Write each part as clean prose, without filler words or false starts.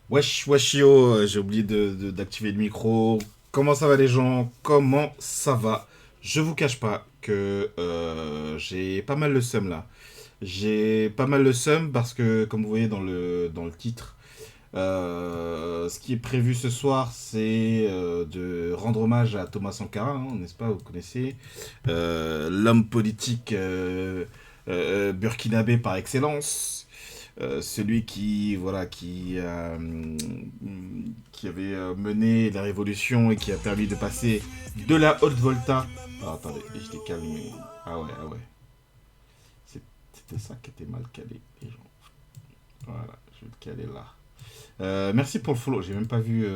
Wesh, wesh yo, j'ai oublié d'activer le micro. Comment ça va les gens? Comment ça va? Je vous cache pas que j'ai pas mal le seum là. J'ai pas mal le seum parce que, comme vous voyez dans le titre, ce qui est prévu ce soir, c'est de rendre hommage à Thomas Sankara, hein, n'est-ce pas? Vous connaissez l'homme politique burkinabé par excellence. Celui qui voilà qui avait mené la révolution et qui a permis de passer de la haute volta. Ah, attendez, je l'ai calmé. Ah ouais, ah ouais. C'était ça qui était mal calé, les gens. Voilà, je vais le caler là. Merci pour le follow, j'ai même pas vu.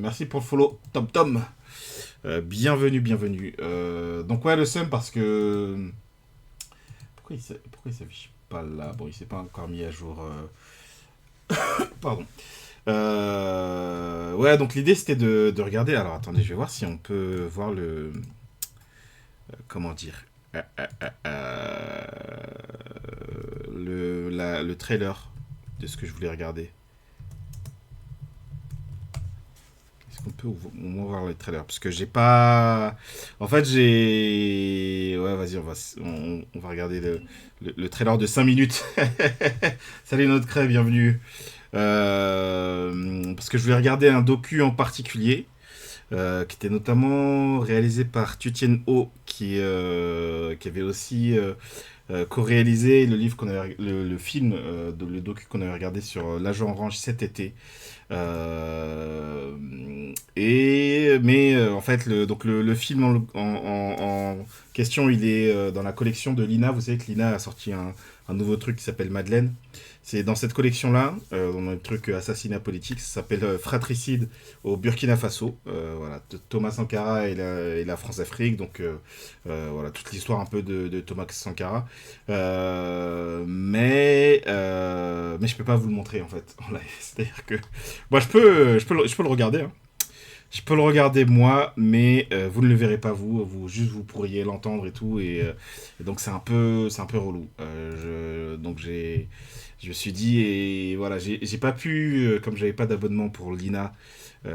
Merci pour le follow, Tom Tom. Bienvenue, bienvenue. Donc ouais, le seum parce que pourquoi il s'affiche pas là? Bon, il s'est pas encore mis à jour. Pardon. Ouais, donc l'idée c'était de regarder. Alors attendez, je vais voir si on peut voir le. Comment dire le trailer de ce que je voulais regarder. Est-ce qu'on peut au moins voir le trailer? Parce que j'ai pas. En fait, j'ai. Ouais, vas-y, on va regarder le trailer de 5 minutes. Salut notre crêpe, bienvenue. Parce que je voulais regarder un docu en particulier. Qui était notamment réalisé par Tutien Ho, qui avait aussi co-réalisé le livre le film, le docu qu'on avait regardé sur l'agent orange cet été. En fait, le film en question, il est dans la collection de Lina. Vous savez que Lina a sorti un nouveau truc qui s'appelle Madeleine. C'est dans cette collection-là, dans le truc assassinat politique, ça s'appelle Fratricide au Burkina Faso. Voilà, Thomas Sankara et la France-Afrique. Donc voilà, toute l'histoire un peu de Thomas Sankara. Mais je peux pas vous le montrer en fait en live. C'est-à-dire que moi je peux le regarder. Hein. Je peux le regarder moi, mais vous ne le verrez pas juste vous pourriez l'entendre et tout, et donc c'est un peu relou. Donc je me suis dit et voilà, j'ai pas pu, comme j'avais pas d'abonnement pour l'INA,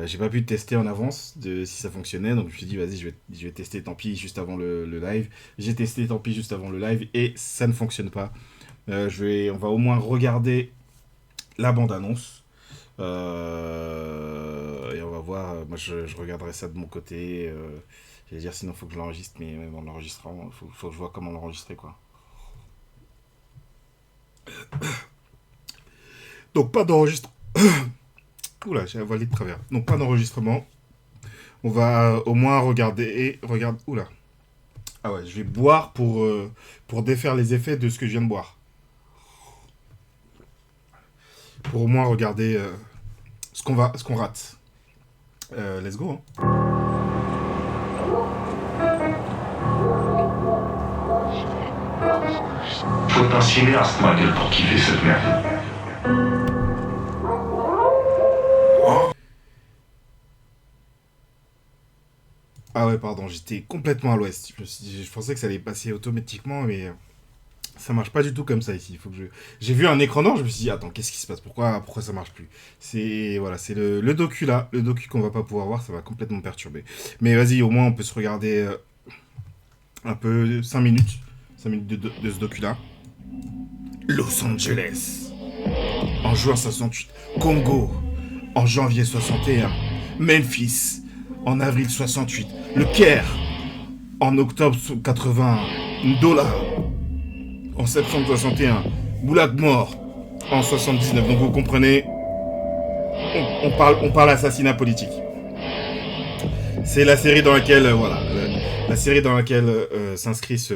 j'ai pas pu tester en avance de si ça fonctionnait, donc je me suis dit vas-y je vais tester tant pis juste avant le live. J'ai testé tant pis juste avant le live et ça ne fonctionne pas. On va au moins regarder la bande annonce. Et on va voir. Moi, je regarderai ça de mon côté. J'allais dire, sinon, il faut que je l'enregistre, mais même en l'enregistrant, faut que je vois comment l'enregistrer, quoi. Donc, pas d'enregistrement. Oula, j'ai avalé de travers. Donc, pas d'enregistrement. On va au moins regarder. Regarde. Oula. Ah ouais, je vais boire pour défaire les effets de ce que je viens de boire. Pour au moins regarder ce qu'on rate. Let's go. Hein. Faut un cinéaste, ma gueule, pour kiffer cette merde. Ah ouais, pardon, j'étais complètement à l'ouest. Je pensais que ça allait passer automatiquement, mais ça marche pas du tout comme ça ici. Il faut que je... J'ai vu un écran noir, je me suis dit, attends, qu'est-ce qui se passe? Pourquoi ça marche plus? C'est voilà, c'est le docu là, le docu qu'on va pas pouvoir voir, ça va complètement me perturber. Mais vas-y, au moins on peut se regarder un peu 5 minutes de ce docu là. Los Angeles, en juin 68. Congo, en janvier 61. Memphis, en avril 68. Le Caire, en octobre 81. Ndola, en septembre 61. Boulag mort, en 79. Donc vous comprenez, on parle assassinat politique. C'est la série dans laquelle, la série dans laquelle s'inscrit ce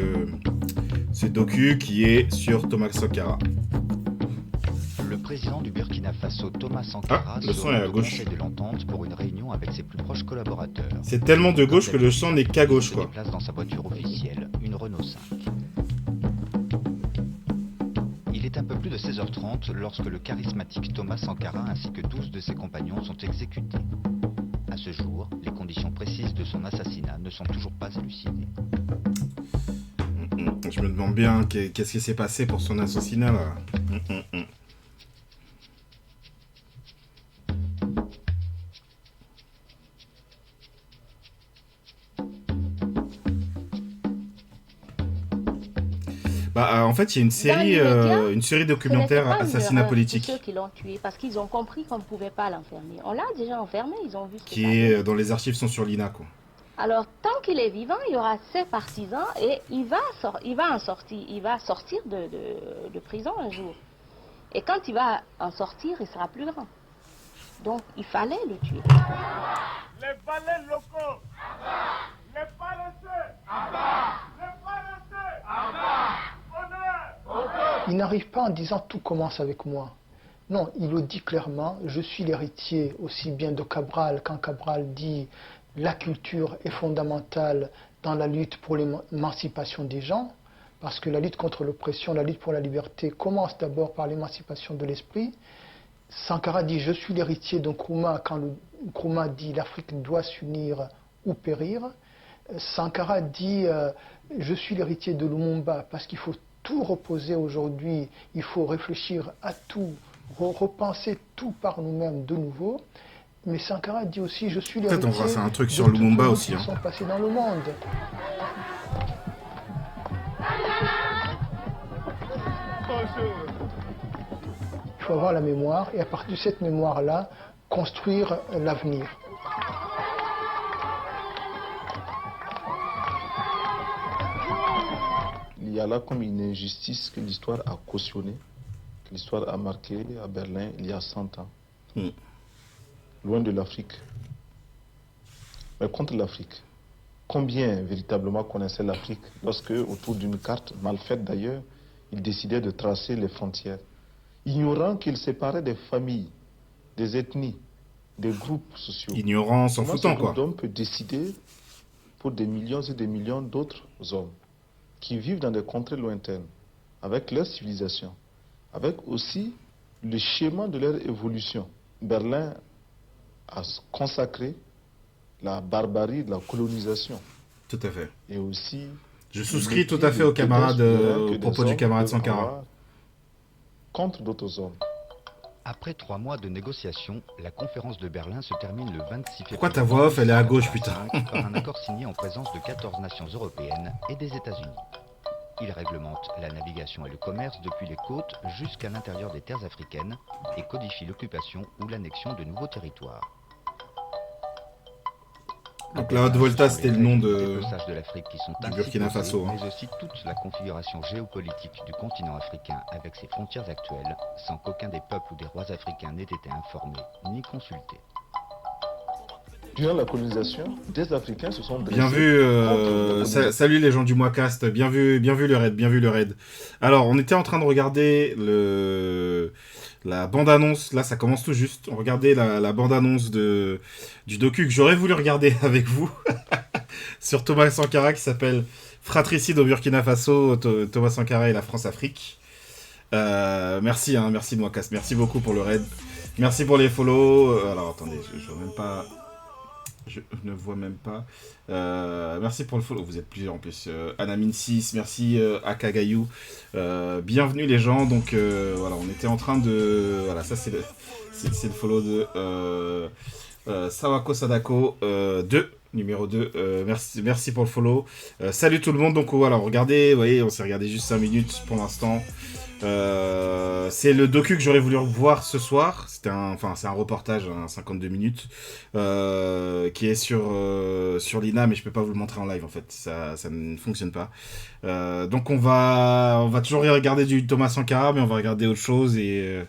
docu qui est sur Thomas Sankara. Le président du Burkina Faso, Thomas Ah, Sankara, le se son est rend à au gauche. Conseil de l'Entente pour une réunion avec ses plus proches collaborateurs. C'est tellement de Comme gauche que le son n'est qu'à il gauche, se quoi. déplace dans sa voiture officielle, une Renault 5. Il est un peu plus de 16h30 lorsque le charismatique Thomas Sankara ainsi que 12 de ses compagnons sont exécutés. À ce jour, les conditions précises de son assassinat ne sont toujours pas élucidées. Je me demande bien qu'est-ce qui s'est passé pour son assassinat, là. Bah, en fait, il y a Dans l'immédiat, une série ce n'était documentaire pas une assassinat erreur de ceux politique qui l'ont tué parce qu'ils ont compris qu'on ne pouvait pas l'enfermer. On l'a déjà enfermé, ils ont vu ce que ça qui est donnait. dans les archives sont sur l'INA, quoi. Alors, tant qu'il est vivant, il y aura ses partisans et il va sortir de prison un jour. Et quand il va en sortir, il sera plus grand. Donc, il fallait le tuer. Les valets locaux, les paresseux, les paresseux, honneur. Il n'arrive pas en disant tout commence avec moi. Non, il le dit clairement, je suis l'héritier aussi bien de Cabral quand Cabral dit la culture est fondamentale dans la lutte pour l'émancipation des gens, parce que la lutte contre l'oppression, la lutte pour la liberté commence d'abord par l'émancipation de l'esprit. Sankara dit je suis l'héritier de Nkrumah quand Nkrumah dit l'Afrique doit s'unir ou périr. Sankara dit je suis l'héritier de Lumumba parce qu'il faut tout reposer aujourd'hui, il faut réfléchir à tout, repenser tout par nous-mêmes de nouveau. Mais Sankara dit aussi je suis l'héritier Peut-être on fera ça un truc de sur toutes Lumumba les aussi. qui sont passés dans le monde. Il faut avoir la mémoire et à partir de cette mémoire-là, construire l'avenir. Il y a là comme une injustice que l'histoire a cautionnée, que l'histoire a marqué à Berlin il y a 100 ans. Mm. Loin de l'Afrique. Mais contre l'Afrique. Combien véritablement connaissaient l'Afrique lorsque, autour d'une carte, mal faite d'ailleurs, ils décidaient de tracer les frontières, ignorant qu'ils séparaient des familles, des ethnies, des groupes sociaux. Ignorant, s'en Comment foutant, ce quoi. groupe d'hommes peut décider pour des millions et des millions d'autres hommes qui vivent dans des contrées lointaines, avec leur civilisation, avec aussi le schéma de leur évolution. Berlin a consacré la barbarie de la colonisation Tout à fait. et aussi... Je souscris tout à fait au camarade, au propos du camarade Sankara. Contre d'autres hommes. Après 3 mois de négociations, la conférence de Berlin se termine le 26 février. Pourquoi ta voix off, elle est à gauche, putain? Par un accord signé en présence de 14 nations européennes et des États-Unis. Il réglemente la navigation et le commerce depuis les côtes jusqu'à l'intérieur des terres africaines et codifie l'occupation ou l'annexion de nouveaux territoires. Donc la Haute-Volta, c'était le nom de l'Afrique qui sont du ainsi Burkina posées, Faso, hein. mais aussi toute la configuration géopolitique du continent africain avec ses frontières actuelles, sans qu'aucun des peuples ou des rois africains n'ait été informé ni consulté. Durant la colonisation, des Africains se sont dressés Bien vu, contre la salut les gens du Moicast, bien vu le raid, bien vu le raid. Alors, on était en train de regarder la bande-annonce, là ça commence tout juste, on regardait la bande-annonce du docu que j'aurais voulu regarder avec vous, sur Thomas Sankara qui s'appelle Fratricide au Burkina Faso, Thomas Sankara et la France-Afrique. Merci, hein, merci Moicast, merci beaucoup pour le raid, merci pour les follow. Alors attendez, je vois même pas... Je ne vois même pas. Merci pour le follow. Vous êtes plusieurs en plus. Anamine 6, merci Akagayou. Bienvenue les gens. Donc voilà, on était en train de. Voilà, ça c'est le follow de Sawako Sadako 2, numéro 2. Merci pour le follow. Salut tout le monde. Donc voilà, regardez, vous voyez, on s'est regardé juste 5 minutes pour l'instant. C'est le docu que j'aurais voulu voir ce soir. C'est un reportage, 52 minutes, qui est sur l'INA, mais je peux pas vous le montrer en live en fait. Ça ne fonctionne pas. Donc on va toujours regarder du Thomas Sankara, mais on va regarder autre chose et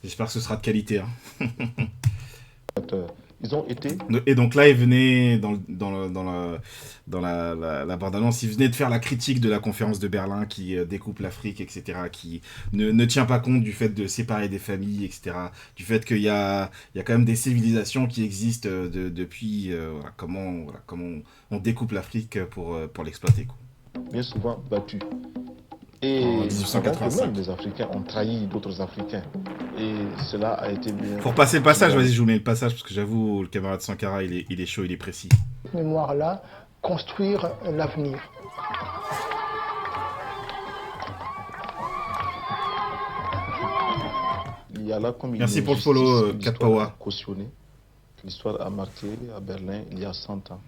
j'espère que ce sera de qualité. Hein. Ils ont été... Et donc là, il venait dans la bande-annonce, il venait de faire la critique de la conférence de Berlin qui découpe l'Afrique, etc., qui ne tient pas compte du fait de séparer des familles, etc., du fait qu'il y a quand même des civilisations qui existent depuis comment on découpe l'Afrique pour l'exploiter, quoi. Bien souvent battus. Et En 1985. même les Africains ont trahi d'autres Africains. Et cela a été bien... Pour passer le passage, vas-y, je vous mets le passage, parce que j'avoue, le camarade Sankara, il est chaud, il est précis. Cette mémoire-là, construire l'avenir. Il y a là comme une Merci pour le injustice follow, que l'histoire Katpawa. a cautionnée, que l'histoire a marqué à Berlin il y a 100 ans.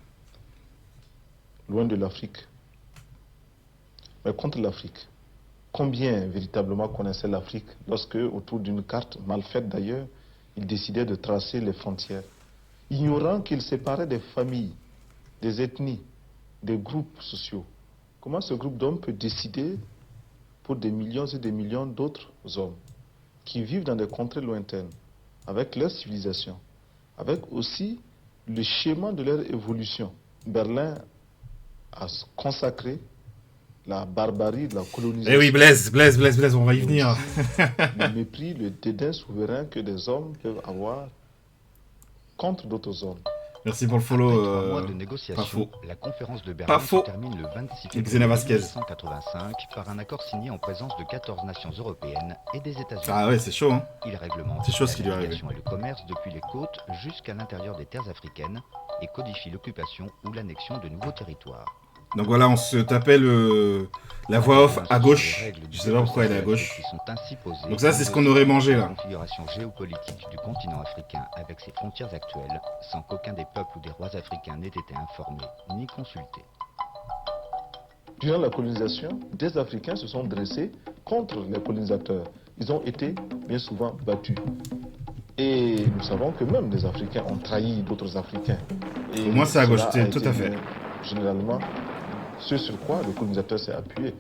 Loin de l'Afrique. Mais contre l'Afrique. combien véritablement connaissaient l'Afrique lorsque, autour d'une carte, mal faite d'ailleurs, ils décidaient de tracer les frontières, ignorant qu'ils séparaient des familles, des ethnies, des groupes sociaux. Comment ce groupe d'hommes peut décider pour des millions et des millions d'autres hommes qui vivent dans des contrées lointaines, avec leur civilisation, avec aussi le schéma de leur évolution. Berlin a consacré la barbarie de la colonisation. Eh oui, Blaise, on va y venir. Le mépris, le dédain souverain que des hommes peuvent avoir contre d'autres hommes. Merci pour le Après follow. 3 mois de Pas négociations, faux. la conférence de Pas Berlin faux. se termine le 26 Xena février Vasquez. 1985 par un accord signé en présence de 14 nations européennes et des États-Unis. Ah ouais, c'est chaud, hein. Il réglemente C'est chaud ce la qui lui est arrivé. navigation et le commerce depuis les côtes jusqu'à l'intérieur des terres africaines et codifie l'occupation ou l'annexion de nouveaux territoires. Donc voilà, on se tapait la voix off à gauche. Je sais pas pourquoi elle est à gauche. Qui sont ainsi posées Donc ça, c'est ce qu'on aurait mangé, là. La configuration géopolitique du continent africain avec ses frontières actuelles, sans qu'aucun des peuples ou des rois africains n'ait été informé ni consulté. Durant la colonisation, des Africains se sont dressés contre les colonisateurs. Ils ont été bien souvent battus. Et nous savons que même les Africains ont trahi d'autres Africains. Et Pour moi, c'est à gauche, cela a tout été à fait. Généralement, ce sur quoi le colonisateur s'est appuyé.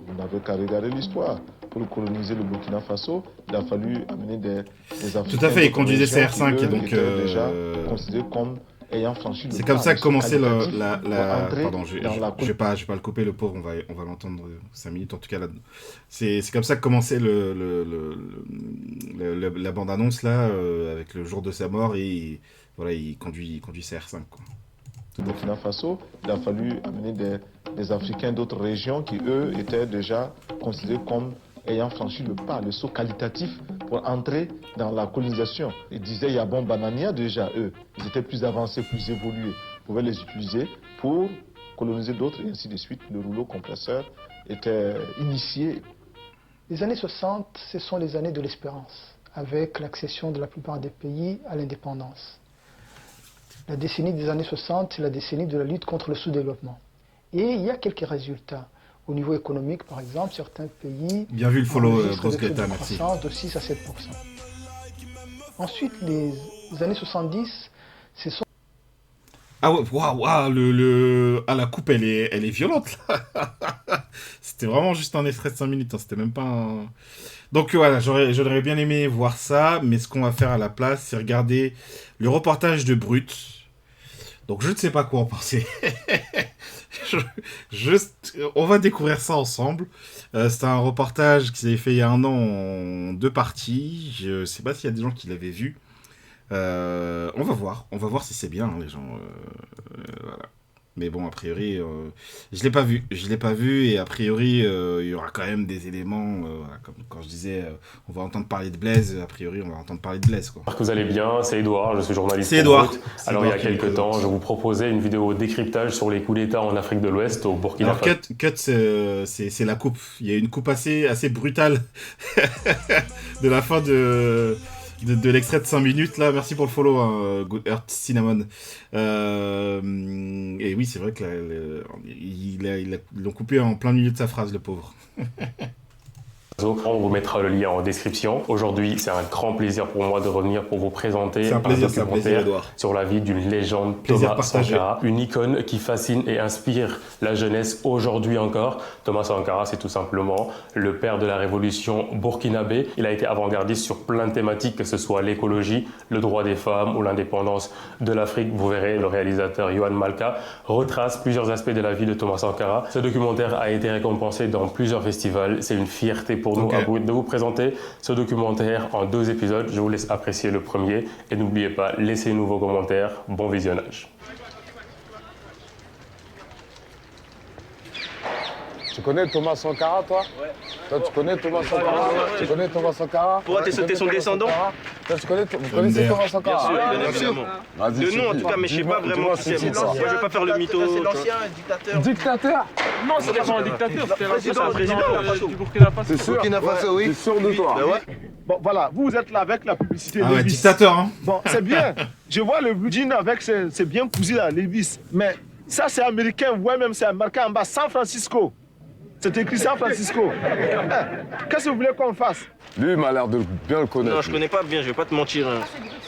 Vous n'avez qu'à regarder l'histoire. Pour coloniser le Burkina Faso, il a fallu amener des Africains. Tout à fait, il d'autres conduisait régions CR5 qui, et eux, donc. étaient déjà considérés comme ayant franchi le C'est comme pas, ça que le commençait qualitatif la. pour entrer Pardon, je dans la vais pas le couper, le pauvre, on va l'entendre 5 minutes en tout cas là. C'est comme ça que commençait la bande-annonce là, avec le jour de sa mort et voilà, il conduit CR5 quoi. au Burkina Faso, il a fallu amener des Africains d'autres régions qui, eux, étaient déjà considérés comme ayant franchi le pas, le saut qualitatif pour entrer dans la colonisation. Ils disaient Yabon Banania déjà, eux. Ils étaient plus avancés, plus évolués. Ils pouvaient les utiliser pour coloniser d'autres et ainsi de suite. Le rouleau compresseur était initié. Les années 60, ce sont les années de l'espérance, avec l'accession de la plupart des pays à l'indépendance. La décennie des années 60, c'est la décennie de la lutte contre le sous-développement. Et il y a quelques résultats. Au niveau économique, par exemple, certains pays Bien vu le follow, enregistrent Grosse des taux de Greta, merci. croissance de 6 à 7%. Ensuite, les années 70, ce sont Ah ouais, waouh, la coupe elle est violente là. C'était vraiment juste un extrait de 5 minutes, hein, c'était même pas un... Donc voilà, j'aurais bien aimé voir ça, mais ce qu'on va faire à la place, c'est regarder le reportage de Brut. Donc je ne sais pas quoi en penser. On va découvrir ça ensemble. C'est un reportage qui s'est fait il y a un an en 2 parties. Je sais pas s'il y a des gens qui l'avaient vu. On va voir si c'est bien, hein, les gens. Voilà. Mais bon, a priori, je l'ai pas vu, et a priori, il y aura quand même des éléments, voilà, comme quand je disais, on va entendre parler de Blaise, a priori, on va entendre parler de Blaise, quoi. J'espère que vous allez bien, c'est Edouard, je suis journaliste. C'est pour Edouard. Brut. C'est Alors il y a Edouard qui quelques nous temps, présente. je vous proposais une vidéo décryptage sur les coups d'État en Afrique de l'Ouest, au Burkina Alors, Faso. cut, c'est la coupe. Il y a une coupe assez brutale de la fin de l'extrait de 5 minutes, là. Merci pour le follow, hein, Good Earth Cinnamon. Et oui, c'est vrai que ils l'ont coupé en plein milieu de sa phrase, le pauvre. On vous mettra le lien en description. Aujourd'hui, c'est un grand plaisir pour moi de revenir pour vous présenter C'est un plaisir, documentaire Edouard. sur la vie d'une légende, Plaisir Thomas partagé. Sankara, une icône qui fascine et inspire la jeunesse aujourd'hui encore. Thomas Sankara, c'est tout simplement le père de la révolution burkinabé. Il a été avant-gardiste sur plein de thématiques, que ce soit l'écologie, le droit des femmes ou l'indépendance de l'Afrique. Vous verrez, le réalisateur Yohan Malka retrace plusieurs aspects de la vie de Thomas Sankara. Ce documentaire a été récompensé dans plusieurs festivals. C'est une fierté pour nous Ok. à Brut de vous présenter ce documentaire en 2 épisodes. Je vous laisse apprécier le premier et n'oubliez pas, laissez-nous vos commentaires. Bon visionnage. Tu connais Thomas Sankara, toi? Ouais. Toi, tu connais Thomas Sankara? ouais. Tu connais Thomas Sankara? Pourquoi t'es Tu son connais descendant? Thomas Sankara? Toi, vous connaissez MDR. Thomas Sankara? Bien sûr. Vas-y, De tu nom en dis. tout cas, mais je sais pas Dis-moi, vraiment qui c'est c'est. qui, Moi, ça? je vais pas faire le mytho. C'est l'ancien dictateur. Dictateur? Non, c'était pas un dictateur, c'était C'est un président du Burkina Faso. T'es sûr? Burkina Faso, oui. T'es sûr de toi? Ben ouais. Bon, voilà, vous êtes là avec la publicité Ah ouais, Levis. dictateur, hein. Bon, c'est bien. Je vois le jean avec ses bien cousus là, Levis. Mais ça, c'est américain, ouais, même c'est marqué en bas, San Francisco. C'est écrit San Francisco. Qu'est-ce que vous voulez qu'on fasse? Lui, il m'a l'air de bien le connaître. Non, je connais pas bien, je vais pas te mentir. Hein.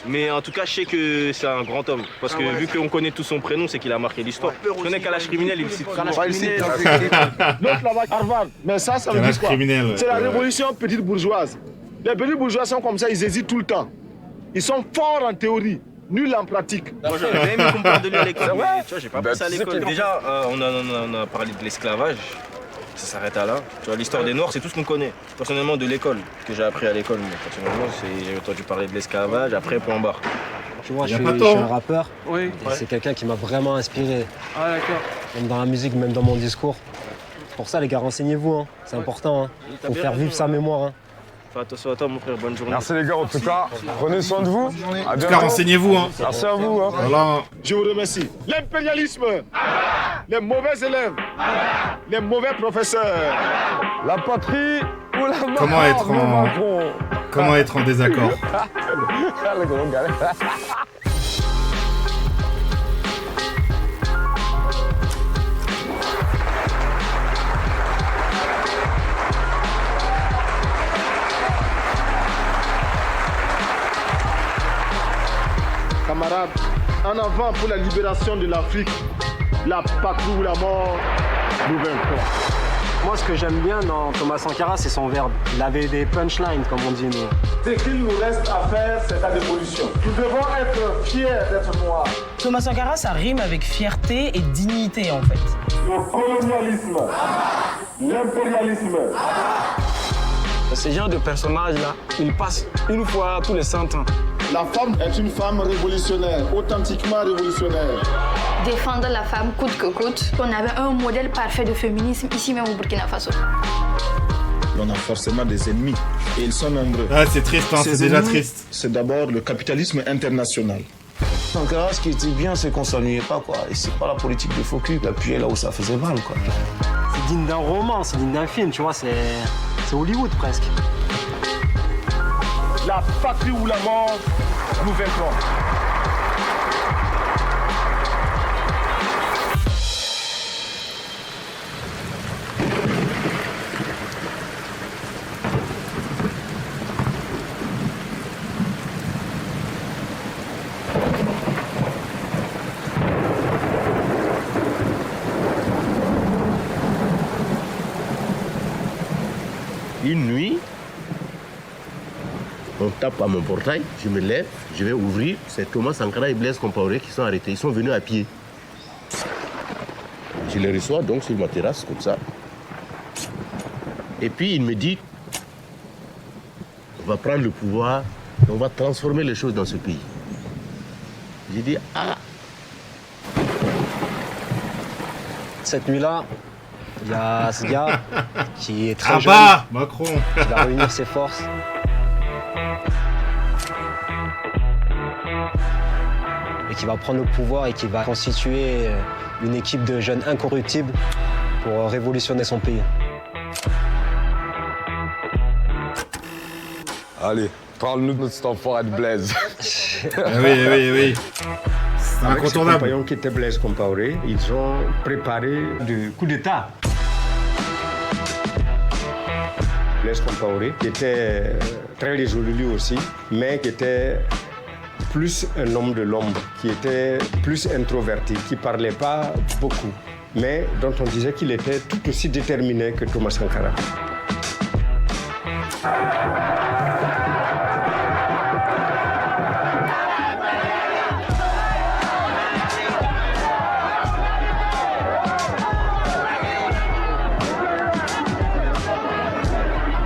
Mais en tout cas, je sais que c'est un grand homme. Parce que vu qu'on connaît tout son prénom, c'est qu'il a marqué l'histoire. Je connais Kalash criminel, il cite Kalash criminel. L'autre là-bas, Harvard. Mais ça veut dire quoi? C'est la révolution petite bourgeoise. Les petits bourgeois sont comme ça, ils hésitent tout le temps. Ils sont forts en théorie, nuls en pratique. Moi, j'aurais bien aimé qu'on parle de lui à l'école. Tu vois, j'ai pas pensé à l'école. Déjà, on a parlé de l'esclavage. Ça s'arrête à là. Tu vois, l'histoire des Noirs, c'est tout ce qu'on connaît. Personnellement, de l'école, que j'ai appris à l'école. Personnellement, j'ai entendu parler de l'esclavage, après, point barre. Tu vois, je suis un rappeur. Oui. C'est quelqu'un qui m'a vraiment inspiré. Ah, d'accord. Même dans la musique, même dans mon discours. C'est pour ça, les gars, renseignez-vous. Hein. C'est important. Hein. Faut faire vivre sa mémoire. Hein. Fais attention à toi, mon frère. Bonne journée. Merci les gars, en tout cas. Prenez soin de vous. En tout cas, renseignez-vous. Hein. Merci à vous. Hein. Voilà. Je vous remercie. L'impérialisme, les mauvais élèves, les mauvais professeurs. La patrie ou la mort. Comment être en désaccord? Le gros gars. Camarades, en avant pour la libération de l'Afrique, la patrie ou la mort, nous vaincrons. Moi, ce que j'aime bien dans Thomas Sankara, c'est son verbe. Il avait des punchlines, comme on dit nous. Ce qu'il nous reste à faire, c'est la dévolution. Nous devons être fiers d'être noirs. Thomas Sankara, ça rime avec fierté et dignité, en fait. Le colonialisme, l'impérialisme. Ces genres de personnages-là, ils passent une fois tous les 100 ans. La femme est une femme révolutionnaire, authentiquement révolutionnaire. Défendre la femme coûte que coûte. On avait un modèle parfait de féminisme ici même au Burkina Faso. On a forcément des ennemis et ils sont nombreux. Ah, c'est triste, hein, c'est déjà triste. C'est d'abord le capitalisme international. Sankara, ce qui était bien, c'est qu'on s'ennuyait pas, quoi. Et c'est pas la politique de focus, d'appuyer là où ça faisait mal, quoi. C'est digne d'un roman, c'est digne d'un film, tu vois, c'est Hollywood presque. La patrie ou la mort, nous vaincrons. Une nuit, on tape à mon portail, je me lève, je vais ouvrir. C'est Thomas Sankara et Blaise Compaoré qui sont arrêtés. Ils sont venus à pied. Je les reçois donc sur ma terrasse, comme ça. Et puis il me dit, on va prendre le pouvoir, on va transformer les choses dans ce pays. J'ai dit, ah. Cette nuit-là, il y a ce gars qui est très jeune, Macron, qui va réunir ses forces. Et qui va prendre le pouvoir et qui va constituer une équipe de jeunes incorruptibles pour révolutionner son pays. Allez, parle-nous de notre enfoiré de Blaise. Oui. C'est incontournable. Avec ses compagnons qui étaient Blaise Compaoré, ils ont préparé le coup d'État. Blaise Compaoré, qui était très résolu lui aussi, mais qui était plus un homme de l'ombre, qui était plus introverti, qui ne parlait pas beaucoup, mais dont on disait qu'il était tout aussi déterminé que Thomas Sankara.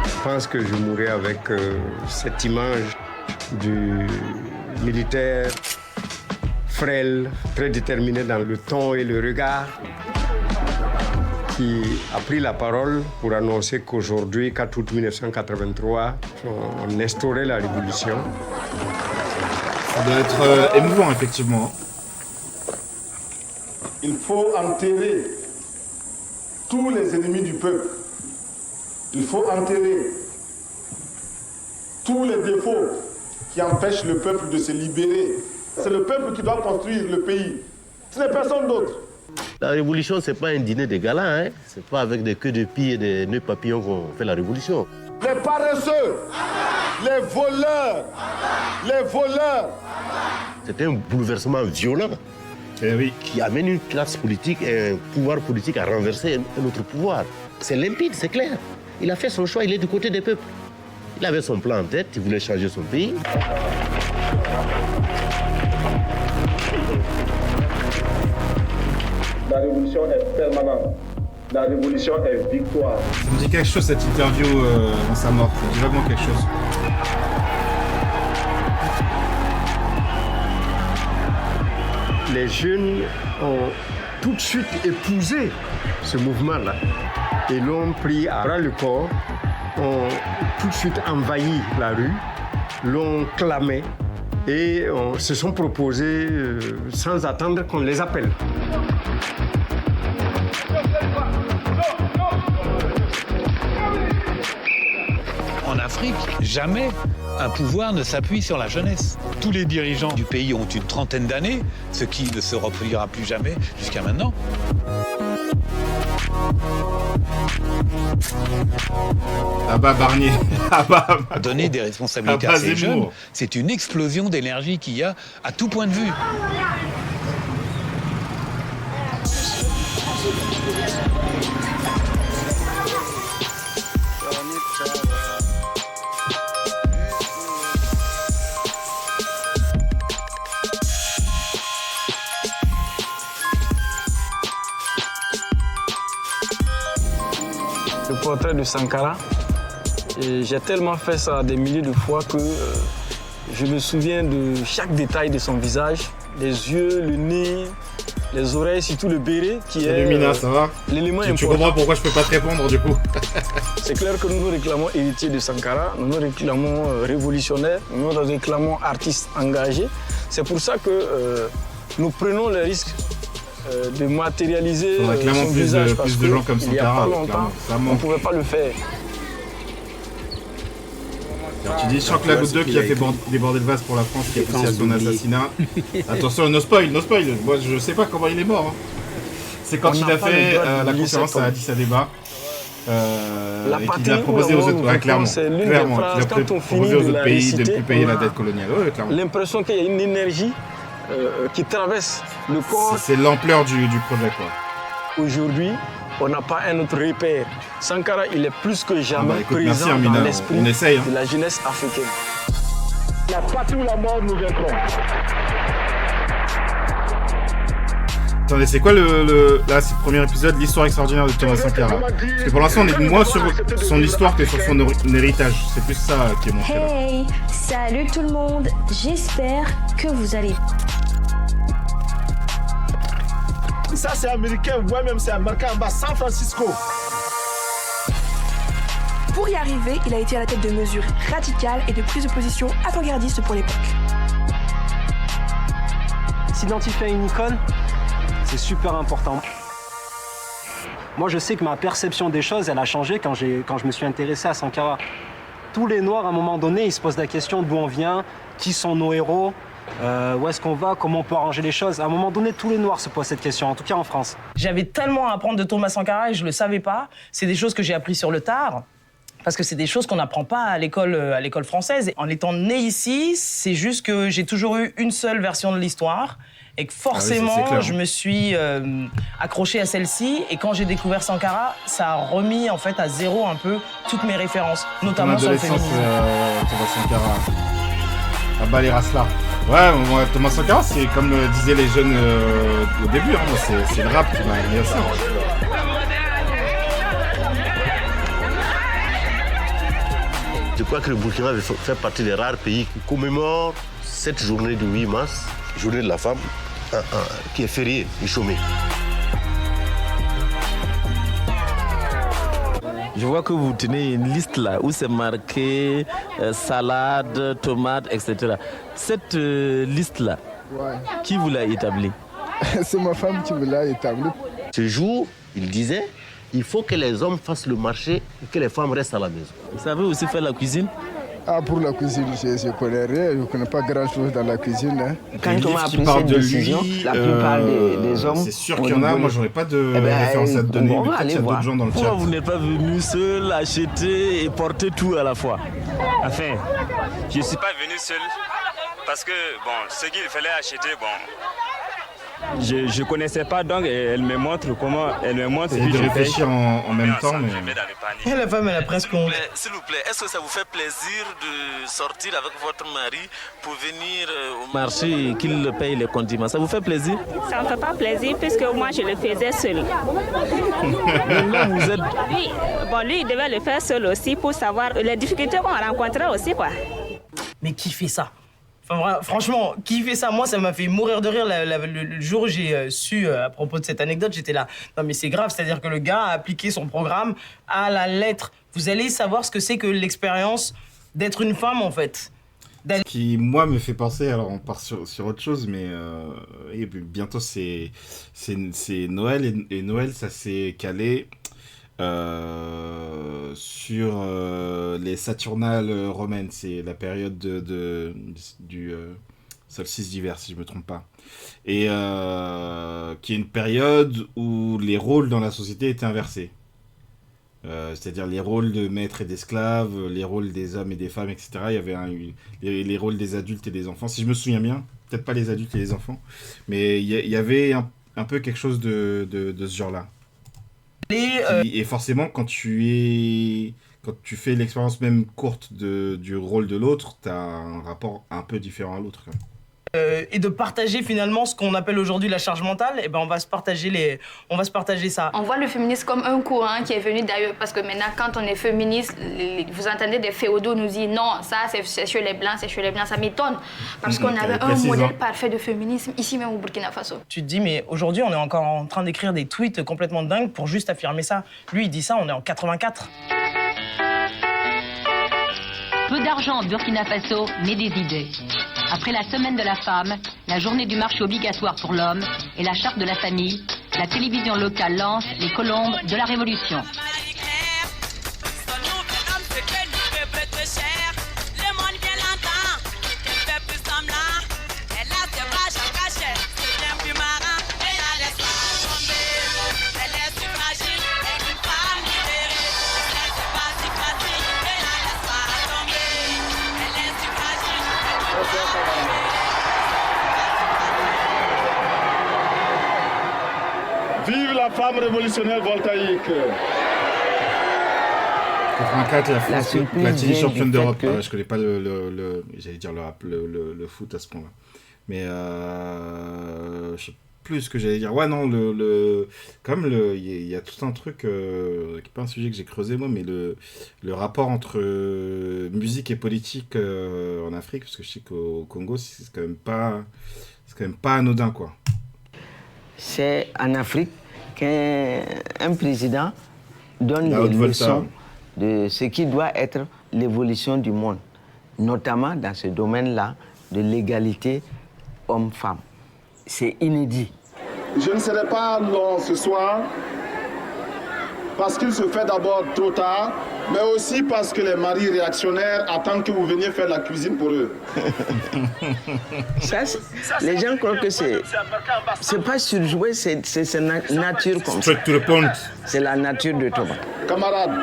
Je pense que je mourrai avec cette image du militaire frêle, très déterminé dans le ton et le regard, qui a pris la parole pour annoncer qu'aujourd'hui, 4 août 1983, on instaurait la révolution. Ça doit être émouvant, effectivement. Il faut enterrer tous les ennemis du peuple. Il faut enterrer tous les défauts qui empêchent le peuple de se libérer. C'est le peuple qui doit construire le pays. Ce n'est personne d'autre. La révolution, ce n'est pas un dîner de gala, hein. Ce n'est pas avec des queues de pied et des nœuds papillons qu'on fait la révolution. Les paresseux, les voleurs, C'est un bouleversement violent qui amène une classe politique et un pouvoir politique à renverser un autre pouvoir. C'est limpide, c'est clair. Il a fait son choix, il est du côté des peuples. Il avait son plan en tête, il voulait changer son pays. La révolution est permanente. La révolution est victoire. Ça me dit quelque chose cette interview dans sa mort. Ça me dit vraiment quelque chose. Les jeunes ont tout de suite épousé ce mouvement-là et l'ont pris à bras le corps, ont tout de suite envahi la rue, l'ont clamé et se sont proposés sans attendre qu'on les appelle. En Afrique, jamais un pouvoir ne s'appuie sur la jeunesse. Tous les dirigeants du pays ont une trentaine d'années, ce qui ne se reproduira plus jamais jusqu'à maintenant. Ah bah Barnier, Donner des responsabilités à ces jeunes, c'est une explosion d'énergie qu'il y a à tout point de vue. Le portrait de Sankara, j'ai tellement fait ça des milliers de fois que je me souviens de chaque détail de son visage, les yeux, le nez, les oreilles, surtout le béret qui est Lumina, ça va l'élément important. Tu comprends pourquoi je peux pas te répondre du coup. C'est clair que nous nous réclamons héritiers de Sankara, nous nous réclamons révolutionnaires, nous nous réclamons artistes engagés. C'est pour ça que nous prenons le risque de matérialiser son visage parce plus de gens comme qu'il n'y a pas longtemps, on ne pouvait pas le faire. Alors, tu dis, je sens que la goutte d'eau qui a fait déborder le vase pour la France, qui a poussé à son assassinat. Attention, no spoil. Moi, je sais pas comment il est mort. Hein. C'est quand il a fait la conférence à Addis Abeba. Et qu'il a proposé aux autres, clairement, il a proposé aux autres pays de ne plus payer la dette coloniale. Ouais, clairement. L'impression qu'il y a une énergie qui traverse le corps. C'est l'ampleur du projet, quoi. Aujourd'hui, on n'a pas un autre repère. Sankara, il est plus que jamais présent dans l'esprit de la jeunesse africaine. La patrie ou la mort, nous vaincrons. Attendez, c'est quoi là, c'est le premier épisode, l'histoire extraordinaire de Thomas Sankara. Parce que pour l'instant, on est moins sur son histoire que sur son héritage. C'est plus ça qui est montré. Hey, salut tout le monde. J'espère que vous allez. Ça, c'est américain, ouais, même c'est américain, en bas, San Francisco. Pour y arriver, il a été à la tête de mesures radicales et de prises de position avant-gardistes pour l'époque. S'identifier à une icône, c'est super important. Moi, je sais que ma perception des choses, elle a changé quand je me suis intéressé à Sankara. Tous les Noirs, à un moment donné, ils se posent la question d'où on vient, qui sont nos héros, où est-ce qu'on va, comment on peut arranger les choses. À un moment donné, tous les Noirs se posent cette question, en tout cas en France. J'avais tellement à apprendre de Thomas Sankara et je le savais pas. C'est des choses que j'ai appris sur le tard. Parce que c'est des choses qu'on n'apprend pas à l'école française. En étant né ici, c'est juste que j'ai toujours eu une seule version de l'histoire et que forcément, je me suis accroché à celle-ci. Et quand j'ai découvert Sankara, ça a remis en fait à zéro un peu toutes mes références, notamment sur le féminisme. Thomas Sankara, à bas les races là. Ouais, Thomas Sankara, c'est comme disaient les jeunes au début. Hein, c'est le rap qui m'a amené à ça. Je crois que le Burkina fait partie des rares pays qui commémorent cette journée du 8 mars, journée de la femme, qui est fériée et chômée. Je vois que vous tenez une liste là où c'est marqué salade, tomate, etc. Cette liste là, qui vous l'a établie? C'est ma femme qui me l'a établie. Ce jour, il disait, il faut que les hommes fassent le marché et que les femmes restent à la maison. Vous savez aussi faire la cuisine? Ah, pour la cuisine, je ne connais rien, je ne connais pas grand-chose dans la cuisine. Hein. Quand on a pris cette décision, la plupart des hommes... C'est sûr qu'il y en a, moi j'aurais pas de référence à te donner, mais peut-être qu'il y a d'autres gens dans le chat. Pourquoi vous n'êtes pas venu seul acheter et porter tout à la fois? Enfin, je ne suis pas venu seul, parce que bon, ce qu'il fallait acheter, bon... Je ne connaissais pas, donc elle me montre comment, elle me montre. C'est de réfléchir en même temps. Et la femme, elle a presque honte. S'il vous plaît, est-ce que ça vous fait plaisir de sortir avec votre mari pour venir au marché et qu'il paye les condiments? Ça vous fait plaisir? Ça ne me fait pas plaisir puisque moi je le faisais seul. Vous êtes... Oui, bon, lui il devait le faire seul aussi pour savoir les difficultés qu'on rencontrait aussi, quoi. Mais qui fait ça? Enfin, franchement, qui fait ça? Moi, ça m'a fait mourir de rire le jour où j'ai su à propos de cette anecdote. J'étais là, non mais c'est grave, c'est-à-dire que le gars a appliqué son programme à la lettre. Vous allez savoir ce que c'est que l'expérience d'être une femme, en fait. Qui, moi, me fait penser, alors on part sur autre chose, mais et bientôt c'est Noël, et Noël, ça s'est calé sur les Saturnales romaines. C'est la période du solstice d'hiver, si je me trompe pas. Et qui est une période où les rôles dans la société étaient inversés. C'est-à-dire les rôles de maître et d'esclave, les rôles des hommes et des femmes, etc. Il y avait les rôles des adultes et des enfants, si je me souviens bien. Peut-être pas les adultes et les enfants, mais il y avait un peu quelque chose de ce genre-là. Et forcément, quand tu fais l'expérience même courte du rôle de l'autre, tu as un rapport un peu différent à l'autre. Et de partager finalement ce qu'on appelle aujourd'hui la charge mentale, et ben on va se partager ça. On voit le féminisme comme un courant qui est venu d'ailleurs, parce que maintenant quand on est féministe, vous entendez des féodaux nous dire non, ça c'est chez les blancs, ça m'étonne. Parce qu'on avait un modèle parfait de féminisme ici même au Burkina Faso. Tu te dis mais aujourd'hui on est encore en train d'écrire des tweets complètement dingues pour juste affirmer ça. Lui il dit ça, on est en 84. Peu d'argent au Burkina Faso, mais des idées. Après la semaine de la femme, la journée du marché obligatoire pour l'homme et la charte de la famille, la télévision locale lance les colombes de la Révolution. Vive la femme révolutionnaire voltaïque. 84, la Tunisie championne d'Europe. Je connais pas j'allais dire le foot à ce point-là. Mais je sais plus ce que j'allais dire. Ouais, non, il y a tout un truc, qui n'est pas un sujet que j'ai creusé moi, mais le rapport entre musique et politique en Afrique, parce que je sais qu'au Congo, c'est quand même pas anodin, quoi. C'est en Afrique qu'un président donne des leçons de ce qui doit être l'évolution du monde, notamment dans ce domaine-là de l'égalité homme-femme. C'est inédit. Je ne serai pas long ce soir parce qu'il se fait d'abord trop tard, mais aussi parce que les maris réactionnaires attendent que vous veniez faire la cuisine pour eux. Ça, les gens croient que c'est pas surjoué, c'est nature comme ça. Straight to the point. C'est la nature de Thomas. Camarades,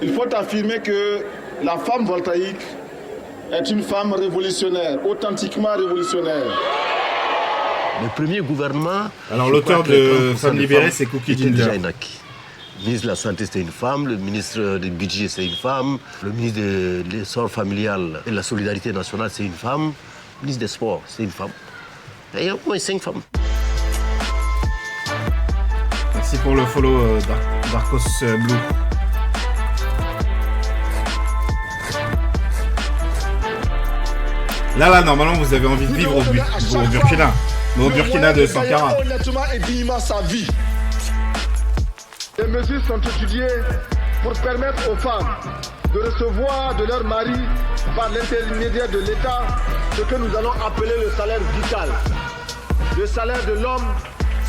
il faut affirmer que la femme voltaïque est une femme révolutionnaire, authentiquement révolutionnaire. Le premier gouvernement... Alors l'auteur de Femmes libérées, c'est Cookie Ginger. Le ministre de la Santé, c'est une femme. Le ministre du Budget, c'est une femme. Le ministre de l'Essor familial et de la Solidarité nationale, c'est une femme. Le ministre des Sports, c'est une femme. Et il y a au moins 5 femmes. Merci pour le follow, Darkos Blue. Là, normalement, vous avez envie de vivre au Burkina. Mais au Burkina de Sankara. Honnêtement et dignement sa vie. Les mesures sont étudiées pour permettre aux femmes de recevoir de leur mari, par l'intermédiaire de l'État, ce que nous allons appeler le salaire vital. Le salaire de l'homme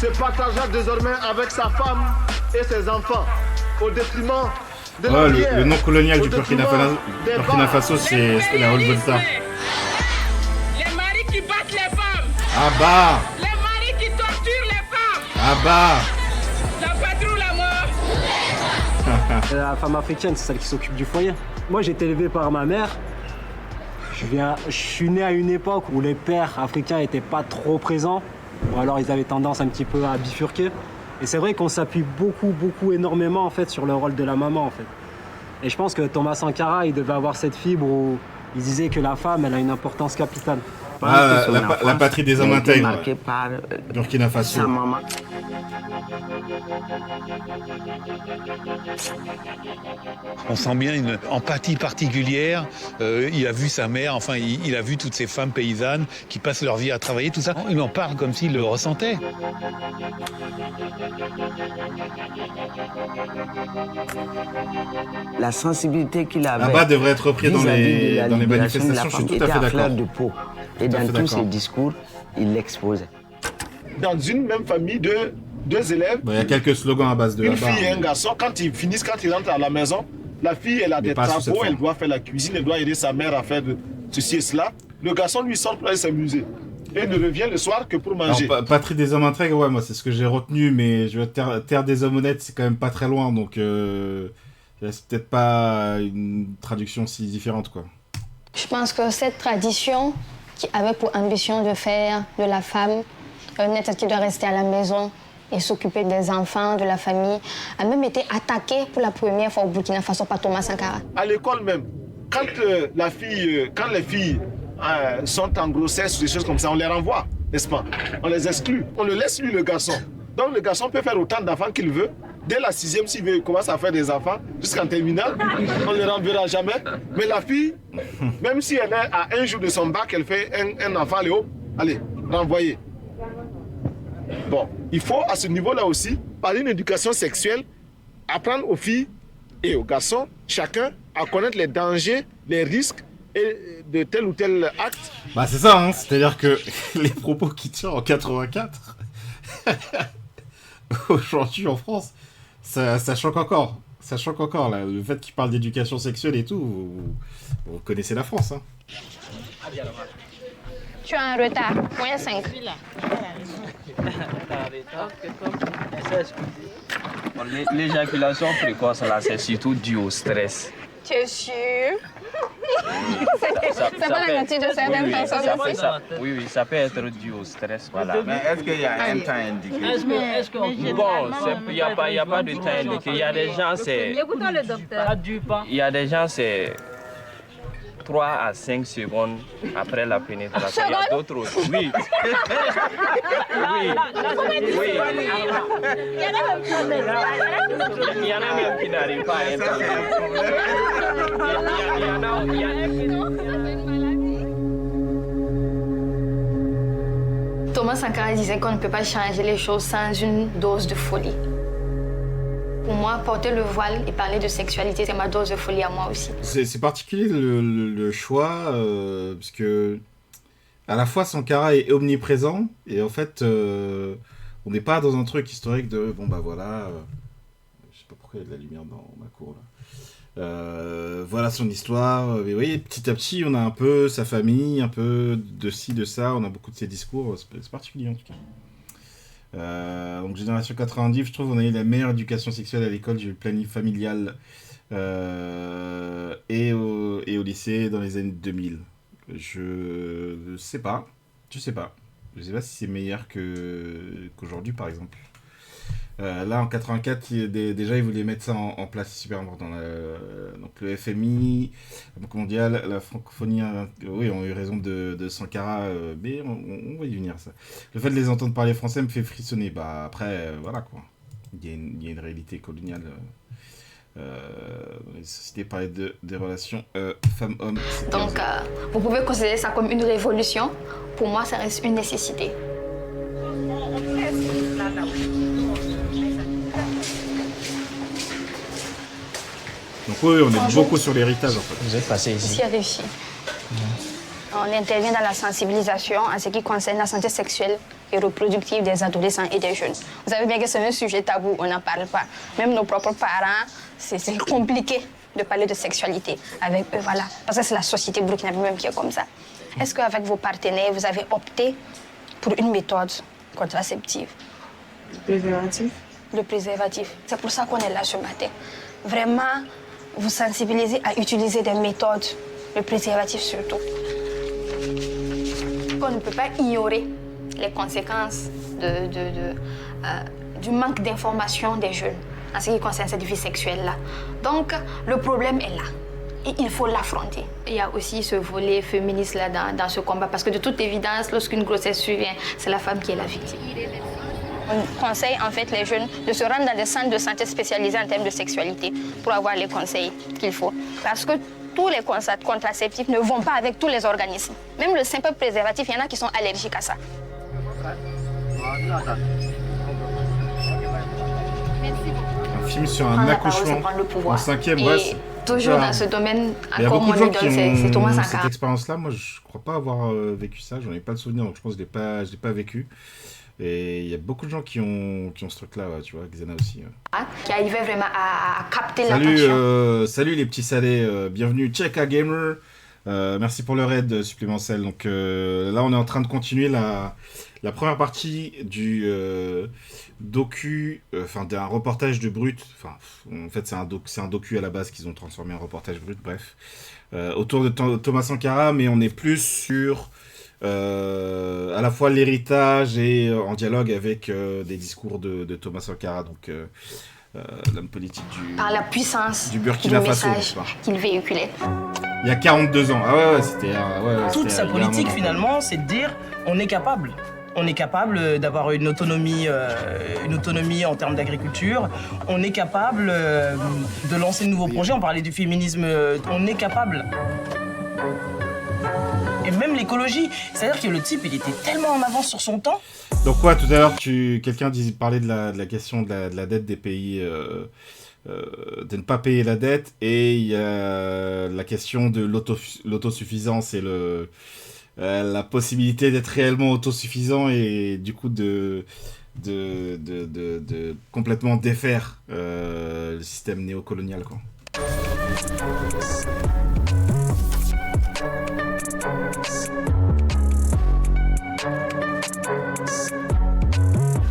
se partagera désormais avec sa femme et ses enfants, au détriment de la prière, le nom colonial du au Burkina détriment Faso, c'est la Haute-Volta. Les maris qui battent les femmes. Ah bah. Les maris qui torturent les femmes. Ah bah. La patrouille, la mort. La femme africaine, c'est celle qui s'occupe du foyer. Moi, j'ai été élevé par ma mère. Je suis né à une époque où les pères africains n'étaient pas trop présents, ou alors ils avaient tendance un petit peu à bifurquer. Et c'est vrai qu'on s'appuie beaucoup, énormément en fait sur le rôle de la maman en fait. Et je pense que Thomas Sankara, il devait avoir cette fibre où il disait que la femme, elle a une importance capitale. La patrie des hommes intègres. Marquée par Burkina Faso. sa maman. On sent bien une empathie particulière. Il a vu sa mère, enfin, il a vu toutes ces femmes paysannes qui passent leur vie à travailler, tout ça. Il en parle comme s'il le ressentait. La sensibilité qu'il avait. Là-bas devrait être repris dans les manifestations, je suis tout à fait d'accord. De peau. Et dans tous ses discours, il l'exposait. Dans une même famille de 2 élèves, il y a quelques slogans à base de une là-bas. fille et un garçon, quand ils rentrent à la maison, la fille, elle a des travaux, elle doit faire la cuisine, elle doit aider sa mère à faire ceci et cela. Le garçon, lui, sort pour aller s'amuser. Et ne revient le soir que pour manger. Alors, patrie des hommes intègres, ouais, moi, c'est ce que j'ai retenu, mais je veux terre des hommes honnêtes, c'est quand même pas très loin, donc c'est peut-être pas une traduction si différente, quoi. Je pense que cette tradition qui avait pour ambition de faire de la femme un être qui doit rester à la maison et s'occuper des enfants, de la famille, a même été attaquée pour la première fois au Burkina Faso par Thomas Sankara. À l'école même, quand les filles sont en grossesse ou des choses comme ça, on les renvoie, n'est-ce pas? On les exclut. On le laisse lui, le garçon. Donc le garçon peut faire autant d'enfants qu'il veut. Dès la 6e, s'il veut, il commence à faire des enfants jusqu'en terminale. On ne les renverra jamais. Mais la fille, même si elle est à un jour de son bac, elle fait un enfant, allez, renvoyer. Bon, il faut à ce niveau-là aussi, par une éducation sexuelle, apprendre aux filles et aux garçons, chacun, à connaître les dangers, les risques de tel ou tel acte. Bah c'est ça, hein, c'est-à-dire que les propos qu'il tient en 84, aujourd'hui en France, ça choque encore. Ça choque encore, là. Le fait qu'il parle d'éducation sexuelle et tout, vous connaissez la France, hein. Tu as un retard, moins 5. L'éjaculation précoce, là, c'est surtout dû au stress. Tu es sûr? C'est pas la nature de certaines personnes aussi. Oui, ça peut être dû au stress, voilà. Mais est-ce qu'il y a un temps indiqué? Bon, il n'y a pas de temps indiqué. Il y a des gens, c'est... Écoutons le docteur. Il y a des gens, c'est 3 à 5 secondes après la pénétration. Il y a d'autres aussi. Oui. Il y en a même qui n'arrivent pas à Thomas Sankara disait qu'on ne peut pas changer les choses sans une dose de folie. Pour moi, porter le voile et parler de sexualité, c'est ma dose de folie à moi aussi. C'est particulier le choix, parce que à la fois Sankara est omniprésent, et en fait, on n'est pas dans un truc historique de, bon bah voilà, je sais pas pourquoi il y a de la lumière dans ma cour là. Voilà son histoire, mais vous voyez, petit à petit, on a un peu sa famille, un peu de ci, de ça, on a beaucoup de ses discours, c'est particulier en tout cas. Donc génération 90, je trouve on a eu la meilleure éducation sexuelle à l'école, j'ai eu le planning familial et au lycée dans les années 2000. Je sais pas si c'est meilleur qu'aujourd'hui par exemple. Là en 84 déjà ils voulaient mettre ça en place, c'est super important. Donc le FMI, la Banque mondiale, la francophonie, oui, ont eu raison de Sankara, mais on va y venir ça. Le fait de les entendre parler français me fait frissonner. Bah après voilà quoi, il y a une réalité coloniale. Dans les sociétés parlaient des relations femmes-hommes. Donc vous pouvez considérer ça comme une révolution. Pour moi ça reste une nécessité. Donc oui, on est beaucoup sur l'héritage en fait. Vous êtes passé ici. Ici, il y a des filles. on intervient dans la sensibilisation en ce qui concerne la santé sexuelle et reproductive des adolescents et des jeunes. Vous savez bien que c'est un sujet tabou, on n'en parle pas. Même nos propres parents, c'est compliqué de parler de sexualité avec eux, voilà. Parce que c'est la société burkinabé même qui est comme ça. Est-ce qu'avec vos partenaires, vous avez opté pour une méthode contraceptive? Le préservatif? Le préservatif. C'est pour ça qu'on est là ce matin. Vraiment, vous sensibiliser à utiliser des méthodes, le préservatif surtout. On ne peut pas ignorer les conséquences du manque d'information des jeunes en ce qui concerne cette vie sexuelle-là. Donc, le problème est là. Et il faut l'affronter. Il y a aussi ce volet féministe là dans ce combat, parce que de toute évidence, lorsqu'une grossesse survient, c'est la femme qui est la victime. On conseille en fait les jeunes de se rendre dans des centres de santé spécialisés en termes de sexualité pour avoir les conseils qu'il faut. Parce que tous les contraceptifs ne vont pas avec tous les organismes. Même le simple préservatif, il y en a qui sont allergiques à ça. Un film sur un accouchement en 5e, ouais. Toujours dans ce domaine, encore mon idole, c'est Thomas Sankara. Cette expérience-là, moi, je crois pas avoir vécu ça. J'en ai pas le souvenir, donc je pense que je l'ai pas vécu. Et il y a beaucoup de gens qui ont ce truc-là, tu vois, Xena aussi. Qui arrivait vraiment à capter l'attention. Salut les petits salés, bienvenue Cheka Gamer. Merci pour le raid supplémentaire. Donc là, on est en train de continuer la première partie du docu, d'un reportage de Brut. En fait, c'est un docu à la base qu'ils ont transformé en reportage Brut, bref. Autour de Thomas Sankara, mais on est plus sur à la fois l'héritage et en dialogue avec des discours de Thomas Sankara, donc l'homme politique par la puissance du Burkina Faso, qu'il véhiculait. Il y a 42 ans. Ah ouais, c'était... Toute sa politique, finalement, c'est de dire on est capable. On est capable d'avoir une autonomie en termes d'agriculture. On est capable de lancer de nouveaux projets. On parlait du féminisme. On est capable. Et même l'écologie. C'est-à-dire que le type, il était tellement en avance sur son temps. Donc ouais, tout à l'heure, quelqu'un parlait de la question de la dette des pays... de ne pas payer la dette, et il y a la question de l'autosuffisance et la possibilité d'être réellement autosuffisant et du coup de complètement défaire le système néocolonial, quoi.